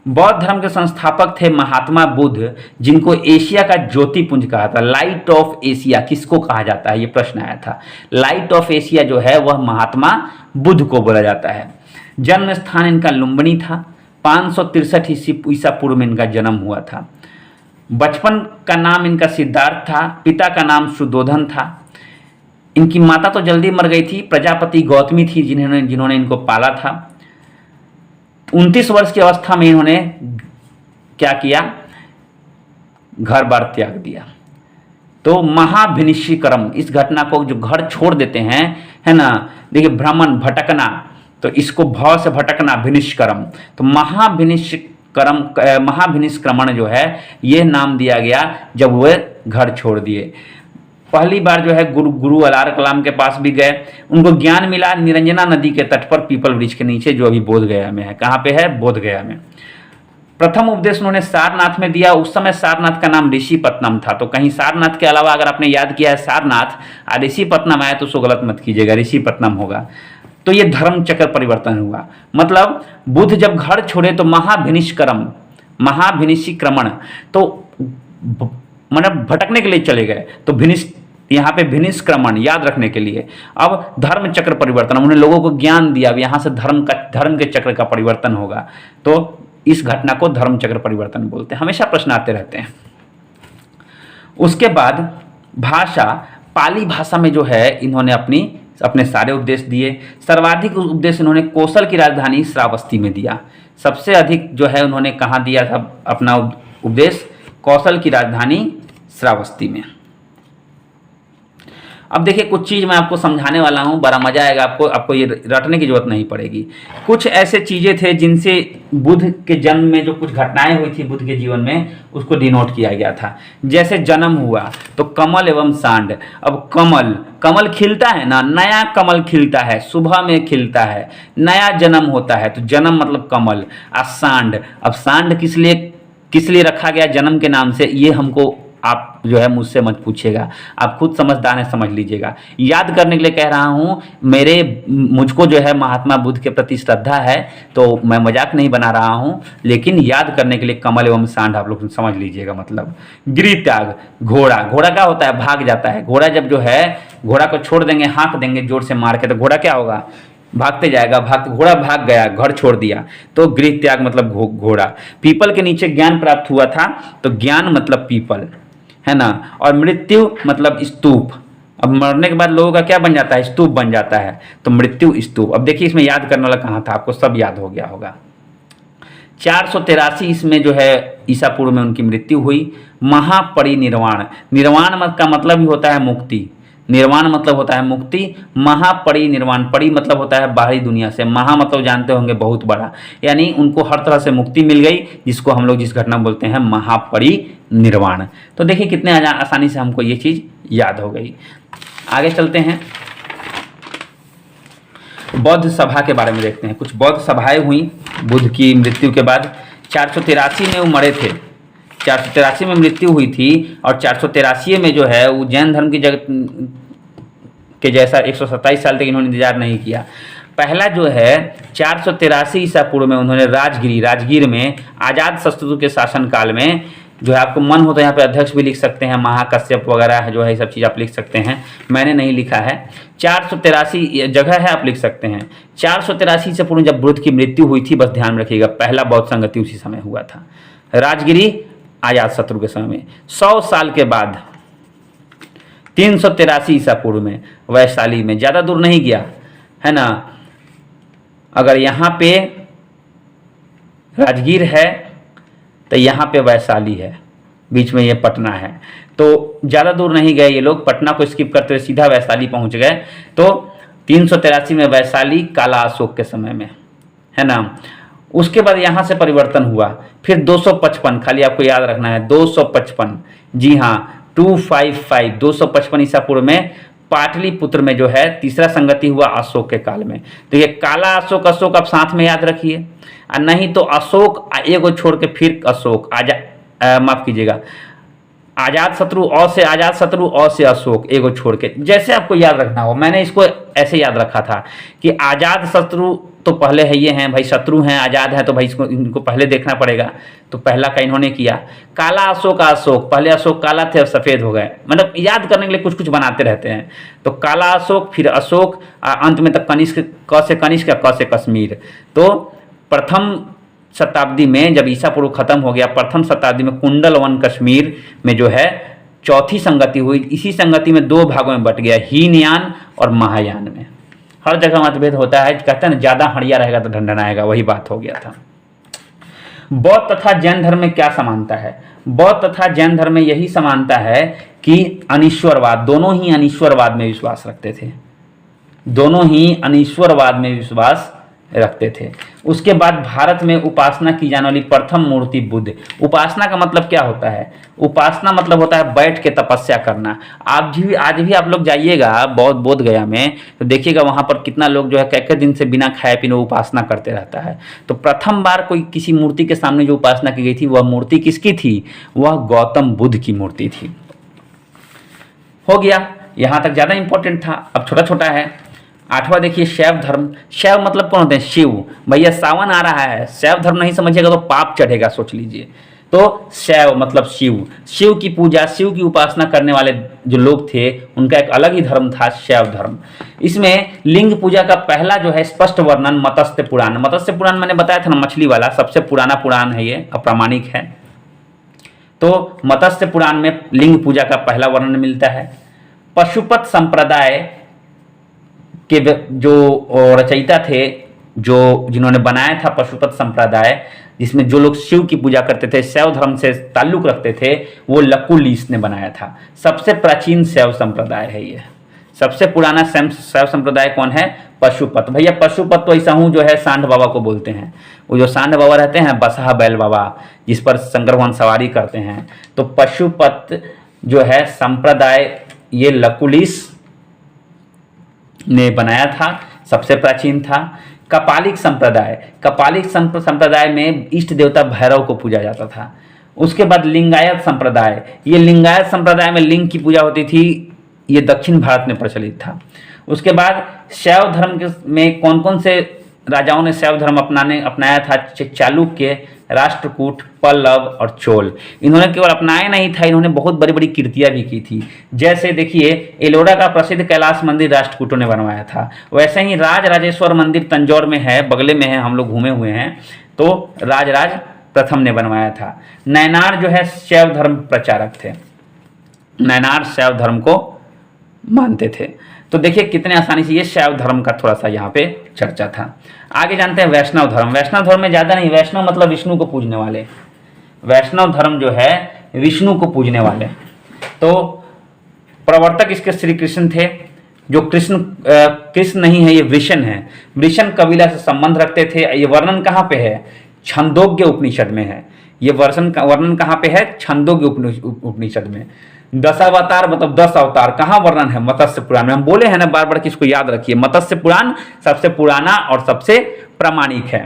बौद्ध धर्म के संस्थापक थे महात्मा बुद्ध, जिनको एशिया का ज्योतिपुंज कहा था। लाइट ऑफ एशिया किसको कहा जाता है, ये प्रश्न आया था। लाइट ऑफ एशिया जो है वह महात्मा बुद्ध को बोला जाता है। जन्म स्थान इनका लुम्बिनी था। 563 ईसा पूर्व में इनका जन्म हुआ था। बचपन का नाम इनका सिद्धार्थ था, पिता का नाम सुधोधन था। इनकी माता तो जल्दी मर गई थी, प्रजापति गौतमी थी जिन्होंने इनको पाला था। 29 वर्ष की अवस्था में इन्होंने क्या किया, घर बार त्याग दिया। तो महाभिनिष्क्रम, इस घटना को जो घर छोड़ देते हैं, है ना, देखिए भ्रमण भटकना, तो इसको भाव से भटकना, भिनिष्क्रम, तो महाभिनिष्क्रमण जो है ये नाम दिया गया जब वे घर छोड़ दिए। पहली बार जो है गुरु अलार कलाम के पास भी गए, उनको ज्ञान मिला निरंजना नदी के तट पर पीपल वृक्ष के नीचे, जो अभी बोध गया में है। कहाँ पे है? बोध गया में। प्रथम उपदेश उन्होंने सारनाथ में दिया। उस समय सारनाथ का नाम ऋषिपत्नम था। तो कहीं सारनाथ के अलावा अगर आपने याद किया है सारनाथ और ऋषिपत्नम आया तो उसको गलत मत कीजिएगा, ऋषिपत्नम होगा। तो ये धर्म चक्र परिवर्तन हुआ, मतलब बुद्ध जब घर छोड़े तो महाभिनिष्क्रमण, तो मतलब भटकने के लिए चले गए, तो यहाँ पे भिनिष्क्रमण याद रखने के लिए। अब धर्म चक्र परिवर्तन, उन्होंने लोगों को ज्ञान दिया, अब यहाँ से धर्म के चक्र का परिवर्तन होगा। तो इस घटना को धर्म चक्र परिवर्तन बोलते हैं। हमेशा प्रश्न आते रहते हैं। उसके बाद भाषा, पाली भाषा में जो है इन्होंने अपने सारे उपदेश दिए। सर्वाधिक उपदेश इन्होंने कौशल की राजधानी श्रावस्ती में दिया। सबसे अधिक जो है उन्होंने कहाँ दिया था अपना उपदेश? कौशल की राजधानी श्रावस्ती में। अब देखिए कुछ चीज़ मैं आपको समझाने वाला हूँ, बड़ा मजा आएगा आपको ये रटने की जरूरत नहीं पड़ेगी। कुछ ऐसे चीज़ें थे जिनसे बुद्ध के जन्म में जो कुछ घटनाएं हुई थी बुद्ध के जीवन में, उसको डिनोट किया गया था। जैसे जन्म हुआ तो कमल एवं सांड। अब कमल खिलता है ना, नया कमल खिलता है, सुबह में खिलता है, नया जन्म होता है, तो जन्म मतलब कमल। और सांड, अब सांड किस लिए रखा गया जन्म के नाम से, ये हमको आप जो है मुझसे मत पूछिएगा, आप खुद समझदार हैं, समझ लीजिएगा। याद करने के लिए कह रहा हूँ, मुझको जो है महात्मा बुद्ध के प्रति श्रद्धा है, तो मैं मजाक नहीं बना रहा हूँ, लेकिन याद करने के लिए कमल एवं सांड आप लोग समझ लीजिएगा। मतलब गिरि त्याग, घोड़ा क्या होता है? भाग जाता है। घोड़ा जब जो है, घोड़ा को छोड़ देंगे, हाँक देंगे जोर से मार के, तो घोड़ा क्या होगा? भागते जाएगा। घोड़ा भाग गया, घर छोड़ दिया, तो गृह त्याग मतलब घोड़ा। पीपल के नीचे ज्ञान प्राप्त हुआ था, तो ज्ञान मतलब पीपल, है ना। और मृत्यु मतलब स्तूप। अब मरने के बाद लोगों का क्या बन जाता है? स्तूप बन जाता है, तो मृत्यु स्तूप। अब देखिए इसमें याद करने वाला कहाँ था, आपको सब याद हो गया होगा। 483 इसमें जो है ईसा पूर्व में उनकी मृत्यु हुई। महापरिनिर्वाण, निर्वाण का मतलब ही होता है मुक्ति, निर्वाण मतलब होता है मुक्ति। महापरिनिर्वाण, परि मतलब होता है बाहरी दुनिया से, महा मतलब जानते होंगे बहुत बड़ा, यानी उनको हर तरह से मुक्ति मिल गई, जिसको हम लोग जिस घटना बोलते हैं महापरिनिर्वाण। तो देखिए कितने आसानी से हमको ये चीज याद हो गई। आगे चलते हैं, बौद्ध सभा के बारे में देखते हैं। कुछ बौद्ध सभाएं हुई बुद्ध की मृत्यु के बाद। 483 में वो मरे थे, 483 में मृत्यु हुई थी, और 483 में जो है वो जैन धर्म की जगह के जैसा 127 साल तक इन्होंने इंतजार नहीं किया। पहला जो है 483 ईसा पूर्व में उन्होंने राजगीर में आजाद शत्रु के शासनकाल में, जो है आपको मन हो तो यहाँ पे अध्यक्ष भी लिख सकते हैं, महाकश्यप वगैरह है जो है, ये सब चीज़ आप लिख सकते हैं, मैंने नहीं लिखा है। 483 जगह है, आप लिख सकते हैं। 483 से पूर्व जब बुद्ध की मृत्यु हुई थी, बस ध्यान में रखिएगा, पहला बौद्ध संगति उसी समय हुआ था, राजगिरी आजाद शत्रु के समय में। 100 साल के बाद 383 ईसा पूर्व में वैशाली में, ज़्यादा दूर नहीं गया, है ना। अगर यहाँ पे राजगीर है तो यहाँ पे वैशाली है, बीच में ये पटना है, तो ज़्यादा दूर नहीं गए ये लोग, पटना को स्किप करते हुए सीधा वैशाली पहुँच गए। तो 383 में वैशाली, काला अशोक के समय में, है ना। उसके बाद यहाँ से परिवर्तन हुआ। फिर 255, खाली आपको याद रखना है 255, जी हाँ 255, 255 ईसा पूर्व में पाटलिपुत्र में जो है तीसरा संगति हुआ अशोक के काल में। तो ये काला अशोक आप साथ में याद रखिए, और नहीं तो अशोक एगो छोड़ के फिर अशोक, माफ कीजिएगा, आजाद शत्रु अ से आजाद शत्रु, अ से अशोक, एगो छोड़ के, जैसे आपको याद रखना हो। मैंने इसको ऐसे याद रखा था कि आजाद शत्रु तो पहले है, ये हैं भाई, शत्रु हैं, आजाद है, तो भाई इनको पहले देखना पड़ेगा, तो पहला का इन्होंने किया। काला अशोक, पहले अशोक काला थे, अब सफ़ेद हो गए, मतलब याद करने के लिए कुछ कुछ बनाते रहते हैं। तो काला अशोक, फिर अशोक, अंत में तक कनिष्क, क से कनिष्क, क से कश्मीर। तो प्रथम शताब्दी में जब ईसा पूर्व खत्म हो गया, प्रथम शताब्दी में कुंडलवन कश्मीर में जो है चौथी संगति हुई। इसी संगति में दो भागों में बट गया, हीनयान और महायान में। हर जगह मतभेद होता है, कहते हैं ना ज़्यादा हड़िया रहेगा तो ढंढन आएगा, वही बात हो गया था। बौद्ध तथा जैन धर्म में क्या समानता है? बौद्ध तथा जैन धर्म में यही समानता है कि अनीश्वरवाद, दोनों ही अनीश्वरवाद में विश्वास रखते थे, दोनों ही अनीश्वरवाद में विश्वास रखते थे। उसके बाद भारत में उपासना की जाने वाली प्रथम मूर्ति बुद्ध। उपासना का मतलब क्या होता है? उपासना मतलब होता है बैठ के तपस्या करना। आज भी आप लोग जाइएगा बोध गया में तो देखिएगा वहाँ पर कितना लोग जो है कई दिन से बिना खाए पीने उपासना करते रहता है। तो प्रथम बार कोई किसी मूर्ति के सामने जो उपासना की गई थी वह मूर्ति किसकी थी? वह गौतम बुद्ध की मूर्ति थी। हो गया, यहाँ तक ज़्यादा इंपॉर्टेंट था। अब छोटा छोटा है। आठवां देखिए, शैव धर्म। शैव मतलब कौन होते हैं? शिव। भैया सावन आ रहा है, शैव धर्म नहीं समझिएगा तो पाप चढ़ेगा, सोच लीजिए। तो शैव मतलब शिव, शिव की पूजा, शिव की उपासना करने वाले जो लोग थे उनका एक अलग ही धर्म था, शैव धर्म। इसमें लिंग पूजा का पहला जो है स्पष्ट वर्णन मत्स्य पुराण। मत्स्य पुराण मैंने बताया था ना, मछली वाला सबसे पुराना पुराण है, ये अप्रामाणिक है। तो मत्स्य पुराण में लिंग पूजा का पहला वर्णन मिलता है। पशुपत संप्रदाय के जो रचयिता थे, जो जिन्होंने बनाया था पशुपत संप्रदाय, जिसमें जो लोग शिव की पूजा करते थे, शैव धर्म से ताल्लुक रखते थे, वो लकुलिस ने बनाया था। सबसे प्राचीन शैव संप्रदाय है ये। सबसे पुराना शैव संप्रदाय कौन है? पशुपत। भैया पशुपत तो ऐसा हूँ जो है सांड बाबा को बोलते हैं। वो जो सांड बाबा रहते हैं, बसहा बैल बाबा, जिस पर शंकर भगवान सवारी करते हैं। तो पशुपत जो है संप्रदाय ये लकुलिस ने बनाया था, सबसे प्राचीन था। कपालिक संप्रदाय, कपालिक संप्रदाय में इष्ट देवता भैरव को पूजा जाता था। उसके बाद लिंगायत संप्रदाय, ये लिंगायत संप्रदाय में लिंग की पूजा होती थी, ये दक्षिण भारत में प्रचलित था। उसके बाद शैव धर्म में कौन कौन से राजाओं ने शैव धर्म अपनाया था? चालुक्य, राष्ट्रकूट, पल्लव और चोल। इन्होंने केवल अपनाया नहीं था, इन्होंने बहुत बड़ी बड़ी कृतियां भी की थी। जैसे देखिए एलोरा का प्रसिद्ध कैलाश मंदिर राष्ट्रकूटों ने बनवाया था। वैसे ही राजराजेश्वर मंदिर तंजौर में है, बगले में है, हम लोग घूमे हुए हैं, तो राजराज प्रथम ने बनवाया था। नैनार जो है शैव धर्म प्रचारक थे, नैनार शैव धर्म को मानते थे। तो देखिए कितने आसानी से ये शैव धर्म का थोड़ा सा यहाँ पे चर्चा था। आगे जानते हैं वैष्णव धर्म। वैष्णव धर्म में ज़्यादा नहीं, वैष्णव मतलब विष्णु को पूजने वाले। वैष्णव धर्म जो है विष्णु को पूजने वाले। तो प्रवर्तक इसके श्री कृष्ण थे, जो कृष्ण नहीं है, ये वृषण है। वृषण कबीला से संबंध रखते थे। ये वर्णन कहाँ पे है? छंदोग्य उपनिषद में है। ये वर्णन कहाँ पे है? छंदोग्य उपनिषद में। दशावतार मतलब 10 अवतार कहाँ वर्णन है? मत्स्य पुराण में। हम बोले हैं ना बार बार कि इसको याद रखिए, मत्स्य पुराण सबसे पुराना और सबसे प्रामाणिक है।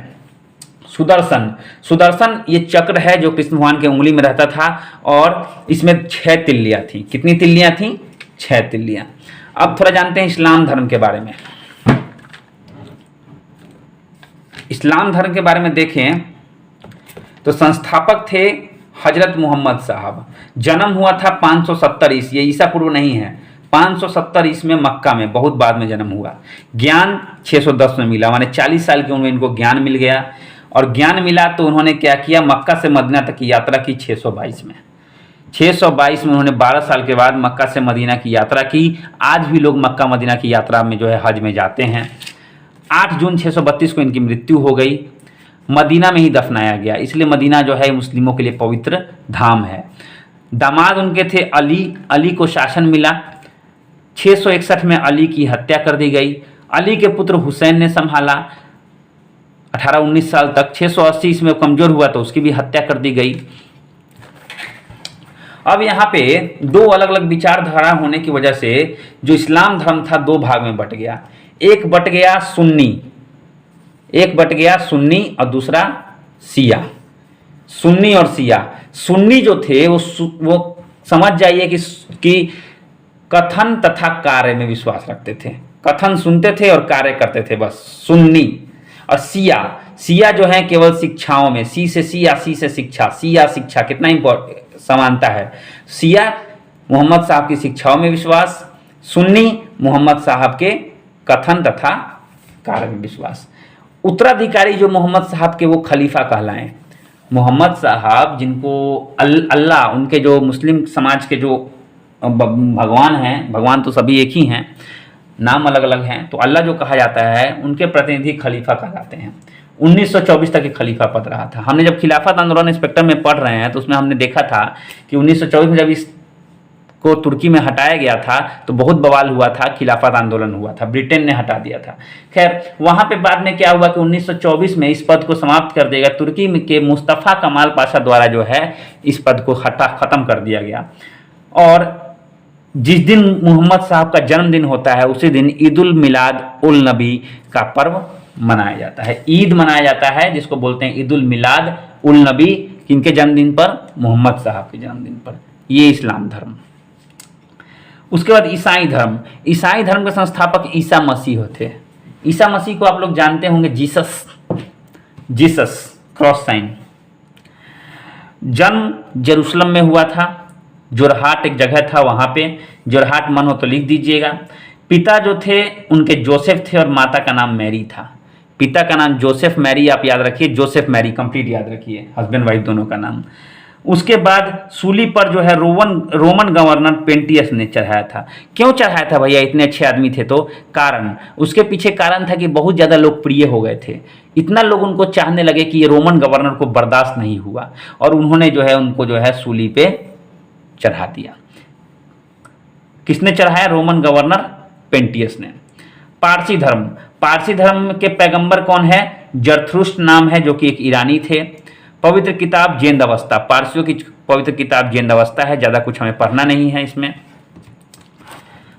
सुदर्शन, सुदर्शन ये चक्र है जो कृष्ण भगवान के उंगली में रहता था और इसमें 6 तिल्लियां थी। कितनी तिल्लियां थी? 6 तिल्लियां। अब थोड़ा जानते हैं इस्लाम धर्म के बारे में। इस्लाम धर्म के बारे में देखें तो संस्थापक थे हजरत मोहम्मद साहब। जन्म हुआ था 570 ईस्वी, ये ईसा पूर्व नहीं है, 570 ईस्वी में मक्का में, बहुत बाद में जन्म हुआ। ज्ञान 610 में मिला, माने 40 साल की उम्र में इनको ज्ञान मिल गया। और ज्ञान मिला तो उन्होंने क्या किया? मक्का से मदीना तक की यात्रा की 622 में। 622 में उन्होंने 12 साल के बाद मक्का से मदीना की यात्रा की। आज भी लोग मक्का मदीना की यात्रा में जो है हज में जाते हैं। 8 जून 632 को इनकी मृत्यु हो गई। मदीना में ही दफनाया गया, इसलिए मदीना जो है मुस्लिमों के लिए पवित्र धाम है। दामाद उनके थे अली। अली को शासन मिला। 661 में अली की हत्या कर दी गई। अली के पुत्र हुसैन ने संभाला 18-19 साल तक। 680 इसमें कमजोर हुआ तो उसकी भी हत्या कर दी गई। अब यहाँ पे दो अलग अलग विचारधारा होने की वजह से जो इस्लाम धर्म था 2 भाग में बट गया। एक बट गया सुन्नी और दूसरा शिया। सुन्नी और शिया। सुन्नी जो थे वो समझ जाइए कि कथन तथा कार्य में विश्वास रखते थे। कथन सुनते थे और कार्य करते थे, बस सुन्नी। और शिया जो है केवल शिक्षाओं में, सी से शिया, सी से शिक्षा, शिया शिक्षा, कितना इंपॉर्टेंट समानता है। शिया मोहम्मद साहब की शिक्षाओं में विश्वास, सुन्नी मोहम्मद साहब के कथन तथा कार्य में विश्वास। उत्तराधिकारी जो मोहम्मद साहब के वो खलीफा कहलाएं। मोहम्मद साहब जिनको अल्लाह, उनके जो मुस्लिम समाज के जो भगवान हैं, भगवान तो सभी एक ही हैं, नाम अलग अलग हैं, तो अल्लाह जो कहा जाता है उनके प्रतिनिधि खलीफा कहलाते हैं। 1924 तक ये खलीफा पद रहा था। हमने जब खिलाफत आंदोलन स्पेक्ट्रम में पढ़ रहे हैं तो उसमें हमने देखा था कि 1924 में जब इसको तुर्की में हटाया गया था तो बहुत बवाल हुआ था, खिलाफत आंदोलन हुआ था, ब्रिटेन ने हटा दिया था। खैर वहाँ पे बाद में क्या हुआ कि 1924 में इस पद को समाप्त कर देगा, तुर्की के मुस्तफ़ा कमाल पाशा द्वारा जो है इस पद को ख़त्म कर दिया गया। और जिस दिन मोहम्मद साहब का जन्मदिन होता है उसी दिन ईद उल मिलाद उल नबी का पर्व मनाया जाता है। ईद मनाया जाता है जिसको बोलते हैं ईद उल मिलाद उल नबी, किनके जन्मदिन पर? मोहम्मद साहब के जन्मदिन पर। ये इस्लाम धर्म। उसके बाद ईसाई धर्म। ईसाई धर्म के संस्थापक ईसा मसीह होते। ईसा मसीह को आप लोग जानते होंगे, जीसस क्रॉस साइन। जन्म जेरूशलम में हुआ था, जोरहाट एक जगह था, वहाँ पे जोरहाट मन हो तो लिख दीजिएगा। पिता जो थे उनके जोसेफ थे और माता का नाम मैरी था। पिता का नाम जोसेफ, मैरी आप याद रखिए, जोसेफ मैरी कंप्लीट याद रखिए, हस्बैंड वाइफ दोनों का नाम। उसके बाद सूली पर जो है रोमन गवर्नर पेंटियस ने चढ़ाया था। क्यों चढ़ाया था भैया, इतने अच्छे आदमी थे तो? कारण, उसके पीछे कारण था कि बहुत ज़्यादा लोकप्रिय हो गए थे, इतना लोग उनको चाहने लगे कि ये रोमन गवर्नर को बर्दाश्त नहीं हुआ और उन्होंने जो है उनको जो है सूली पे चढ़ा दिया। किसने चढ़ाया? रोमन गवर्नर पेंटियस ने। पारसी धर्म। पारसी धर्म के पैगंबर कौन है? जरथुष्ट्र नाम है, जो कि एक ईरानी थे। पवित्र किताब जेंद अवस्था। पारसियों की पवित्र किताब जेंद अवस्था है, ज़्यादा कुछ हमें पढ़ना नहीं है इसमें।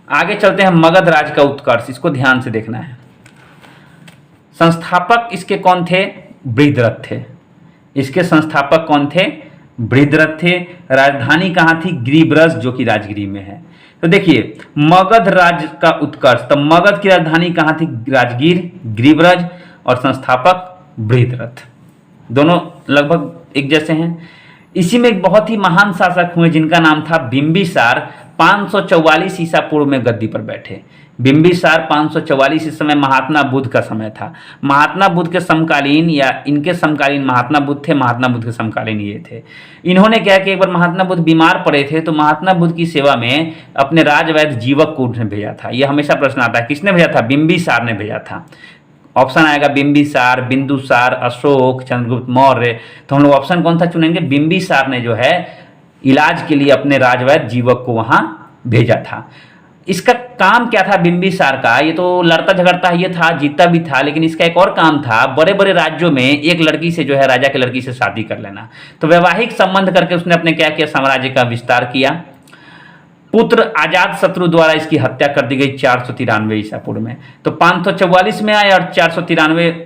आगे चलते हैं, मगध राज का उत्कर्ष, इसको ध्यान से देखना है। संस्थापक इसके कौन थे? बृहद्रथ थे। इसके संस्थापक कौन थे? बृहद्रथ थे। राजधानी कहाँ थी? गिरिब्रज, जो कि राजगिरी में है। तो देखिए मगध राज्य का उत्कर्ष, तो मगध की राजधानी कहाँ थी? राजगीर, गिरिब्रज, और संस्थापक बृहद्रथ, दोनों लगभग एक जैसे हैं। इसी में एक बहुत ही महान शासक हुए जिनका नाम था बिंबिसार। 544 ईसा पूर्व में गद्दी पर बैठे। बिंबिसार 544, इस समय महात्मा बुद्ध का समय था। महात्मा बुद्ध के समकालीन या इनके समकालीन महात्मा बुद्ध थे, महात्मा बुद्ध के समकालीन ये थे। इन्होंने क्या कि एक बार महात्मा बुद्ध बीमार पड़े थे तो महात्मा बुद्ध की सेवा में अपने राजवैद्य जीवक को उन्होंने भेजा था। यह हमेशा प्रश्न आता है किसने भेजा था? बिंबिसार ने भेजा था। ऑप्शन आएगा बिंबिसार, बिंदुसार, अशोक, चंद्रगुप्त मौर्य। तो हम लोग ऑप्शन कौन सा चुनेंगे? बिंबिसार ने जो है इलाज के लिए अपने राजवैद्य जीवक को वहां भेजा था। इसका काम क्या था बिंबिसार का? ये तो लड़ता झगड़ता ये था, जीतता भी था, लेकिन इसका एक और काम था, बड़े बड़े राज्यों में एक लड़की से जो है राजा की लड़की से शादी कर लेना। तो वैवाहिक संबंध करके उसने अपने क्या किया? साम्राज्य का विस्तार किया। पुत्र अजात शत्रु द्वारा इसकी हत्या कर दी गई 493 ईसा पूर्व में। तो 544 में आया और 493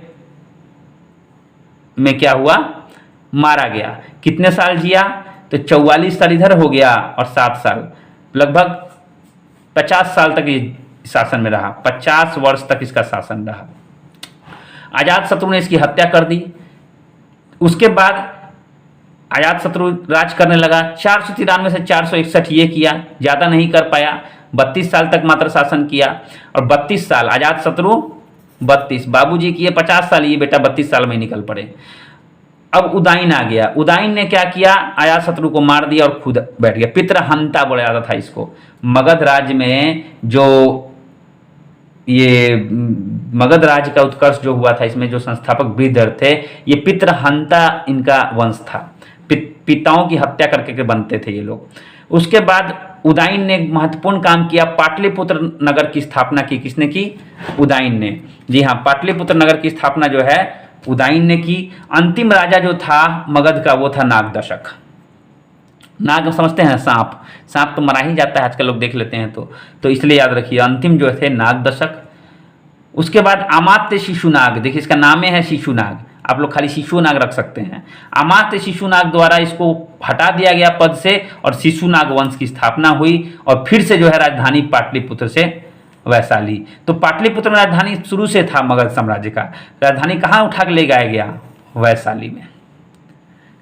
में क्या हुआ? मारा गया। कितने साल जिया? तो 44 साल इधर हो गया और 7 साल, लगभग 50 साल तक ये शासन में रहा। 50 वर्ष तक इसका शासन रहा। अजात शत्रु ने इसकी हत्या कर दी। उसके बाद अजात शत्रु राज करने लगा। 493 से 461 ये किया, ज़्यादा नहीं कर पाया। 32 साल तक मात्र शासन किया। और 32 साल अजात शत्रु 32, बाबूजी किए 50 साल, ये बेटा 32 साल में निकल पड़े। अब उदाइन आ गया। उदाइन ने क्या किया? अजात शत्रु को मार दिया और खुद बैठ गया। पितृहंता बोला जाता था इसको। मगध राज्य में जो ये मगध राज्य का उत्कर्ष जो हुआ था, इसमें जो संस्थापक बृहद्रथ थे, ये पितृहंता इनका वंश था। पिताओं की हत्या करके बनते थे ये लोग। उसके बाद उदाइन ने महत्वपूर्ण काम किया। पाटलिपुत्र नगर की स्थापना की। किसने की? उदाइन ने। जी हाँ, पाटलिपुत्र नगर की स्थापना जो है उदाइन ने की। अंतिम राजा जो था मगध का वो था नागदशक। नाग समझते हैं? सांप। सांप तो मरा ही जाता है आजकल, लोग देख लेते हैं तो इसलिए याद रखिए अंतिम जो थे नागदशक। उसके बाद अमात्य शिशुनाग, देखिए इसका नाम है शिशुनाग, आप लोग खाली शिशुनाग रख सकते हैं। अमात्य शिशुनाग द्वारा इसको हटा दिया गया पद से और शिशुनाग वंश की स्थापना हुई और फिर से जो है राजधानी पाटलिपुत्र से वैशाली। तो पाटलिपुत्र में राजधानी शुरू से था मगध साम्राज्य का। राजधानी कहाँ उठा के ले जाया गया? वैशाली में।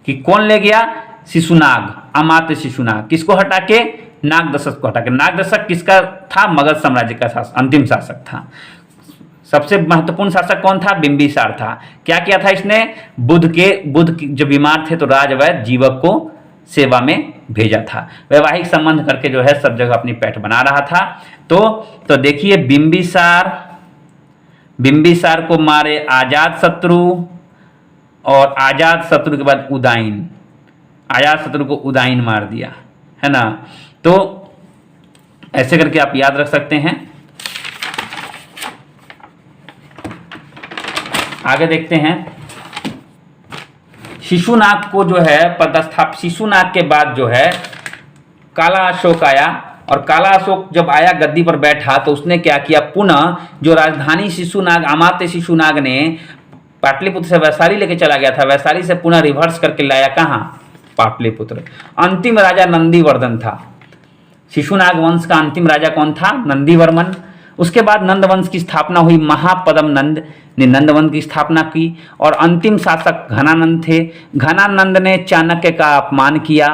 कि कौन ले गया? शिशुनाग, अमात्य शिशुनाग। किसको हटा के? नागदशक को हटा के। नागदशक किसका था? मगध साम्राज्य का अंतिम शासक था। सबसे महत्वपूर्ण शासक कौन था? बिंबिसार था। क्या किया था इसने? बुध जो बीमार थे तो राजवैद्य जीवक को सेवा में भेजा था। वैवाहिक संबंध करके जो है सब जगह अपनी पैठ बना रहा था। तो देखिए बिंबिसार को मारे अजात शत्रु, और अजात शत्रु के बाद उदयन, अजात शत्रु को उदयन मार दिया, है ना। तो ऐसे करके आप याद रख सकते हैं। आगे देखते हैं, शिशुनाग को जो है पदस्थाप, शिशुनाग के बाद जो है काला अशोक आया, और काला अशोक जब आया गद्दी पर बैठा तो उसने क्या किया, पुनः जो राजधानी शिशुनाग, अमात्य शिशुनाग ने पाटलिपुत्र से वैशाली लेके चला गया था, वैशाली से पुनः रिवर्स करके लाया कहाँ? पाटलिपुत्र। अंतिम राजा नंदीवर्धन था। शिशुनाग वंश का अंतिम राजा कौन था? नंदीवर्मन। उसके बाद नंद वंश की स्थापना हुई। महापदम नंद ने नंद वंश की स्थापना की, और अंतिम शासक घनानंद थे। घनानंद ने चाणक्य का अपमान किया।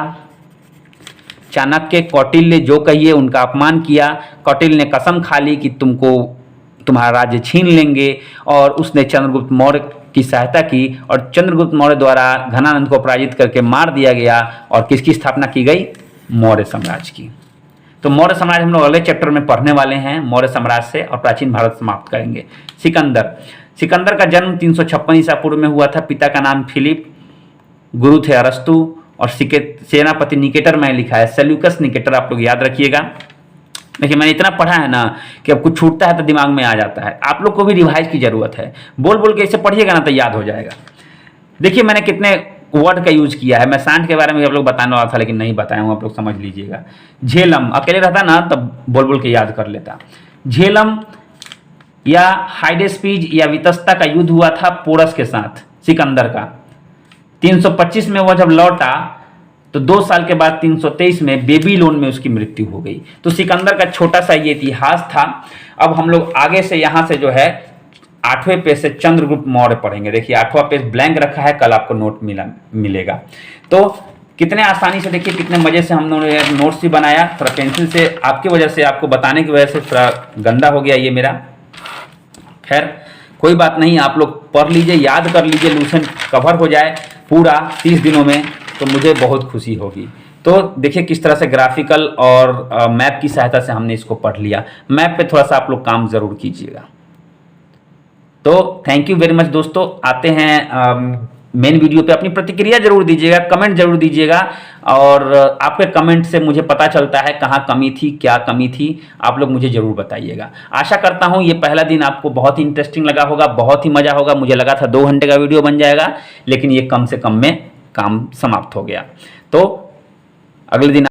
चाणक्य, कौटिल्य जो कहिए उनका अपमान किया। कौटिल्य ने कसम खा ली कि तुम्हारा राज्य छीन लेंगे, और उसने चंद्रगुप्त मौर्य की सहायता की, और चंद्रगुप्त मौर्य द्वारा घनानंद को पराजित करके मार दिया गया। और किसकी स्थापना की गई? मौर्य साम्राज्य की। तो मौर्य साम्राज्य हम लोग अगले चैप्टर में पढ़ने वाले हैं, मौर्य साम्राज्य से, और प्राचीन भारत समाप्त करेंगे। सिकंदर का जन्म 356 ईसा पूर्व में हुआ था। पिता का नाम फिलिप, गुरु थे अरस्तु, और सेनापति निकेटर में लिखा है, सेल्यूकस निकेटर, आप लोग याद रखिएगा। देखिए मैंने इतना पढ़ा है ना कि अब कुछ छूटता है तो दिमाग में आ जाता है। आप लोग को भी रिवाइज की जरूरत है, बोल बोल के इसे पढ़िएगा ना तो याद हो जाएगा। देखिए मैंने कितने वर्ड का यूज किया है। मैं सांड के बारे में आप लोग बताने वाला था लेकिन नहीं बताया हूँ, आप लोग समझ लीजिएगा। झेलम, अकेले रहता ना तब बोल बोल के याद कर लेता। झेलम या हाइडेस्पीज या वितस्ता का युद्ध हुआ था पोरस के साथ, सिकंदर का। 325 में वह जब लौटा तो 2 साल के बाद 323 में बेबीलोन में उसकी मृत्यु हो गई। तो सिकंदर का छोटा सा ये इतिहास था। अब हम लोग आगे से यहाँ से जो है 8वें पेज से चंद्रगुप्त मौर्य पढ़ेंगे। देखिए 8वां पेज ब्लैंक रखा है, कल आपको नोट मिलेगा। तो कितने आसानी से, देखिए कितने मजे से हम लोगों ने नोट्स भी बनाया। थोड़ा पेंसिल से आपकी वजह से, आपको बताने की वजह से थोड़ा गंदा हो गया ये मेरा। खैर कोई बात नहीं, आप लोग पढ़ लीजिए, याद कर लीजिए, लूसेंट कवर हो जाए पूरा 30 दिनों में तो मुझे बहुत खुशी होगी। तो देखिए किस तरह से ग्राफिकल और मैप की सहायता से हमने इसको पढ़ लिया। मैप पे थोड़ा सा आप लोग काम जरूर कीजिएगा। तो थैंक यू वेरी मच दोस्तों। आते हैं मेन वीडियो पे। अपनी प्रतिक्रिया जरूर दीजिएगा, कमेंट जरूर दीजिएगा, और आपके कमेंट से मुझे पता चलता है कहाँ कमी थी, क्या कमी थी, आप लोग मुझे जरूर बताइएगा। आशा करता हूँ ये पहला दिन आपको बहुत ही इंटरेस्टिंग लगा होगा, बहुत ही मजा होगा। मुझे लगा था 2 घंटे का वीडियो बन जाएगा, लेकिन ये कम से कम में काम समाप्त हो गया। तो अगले दिन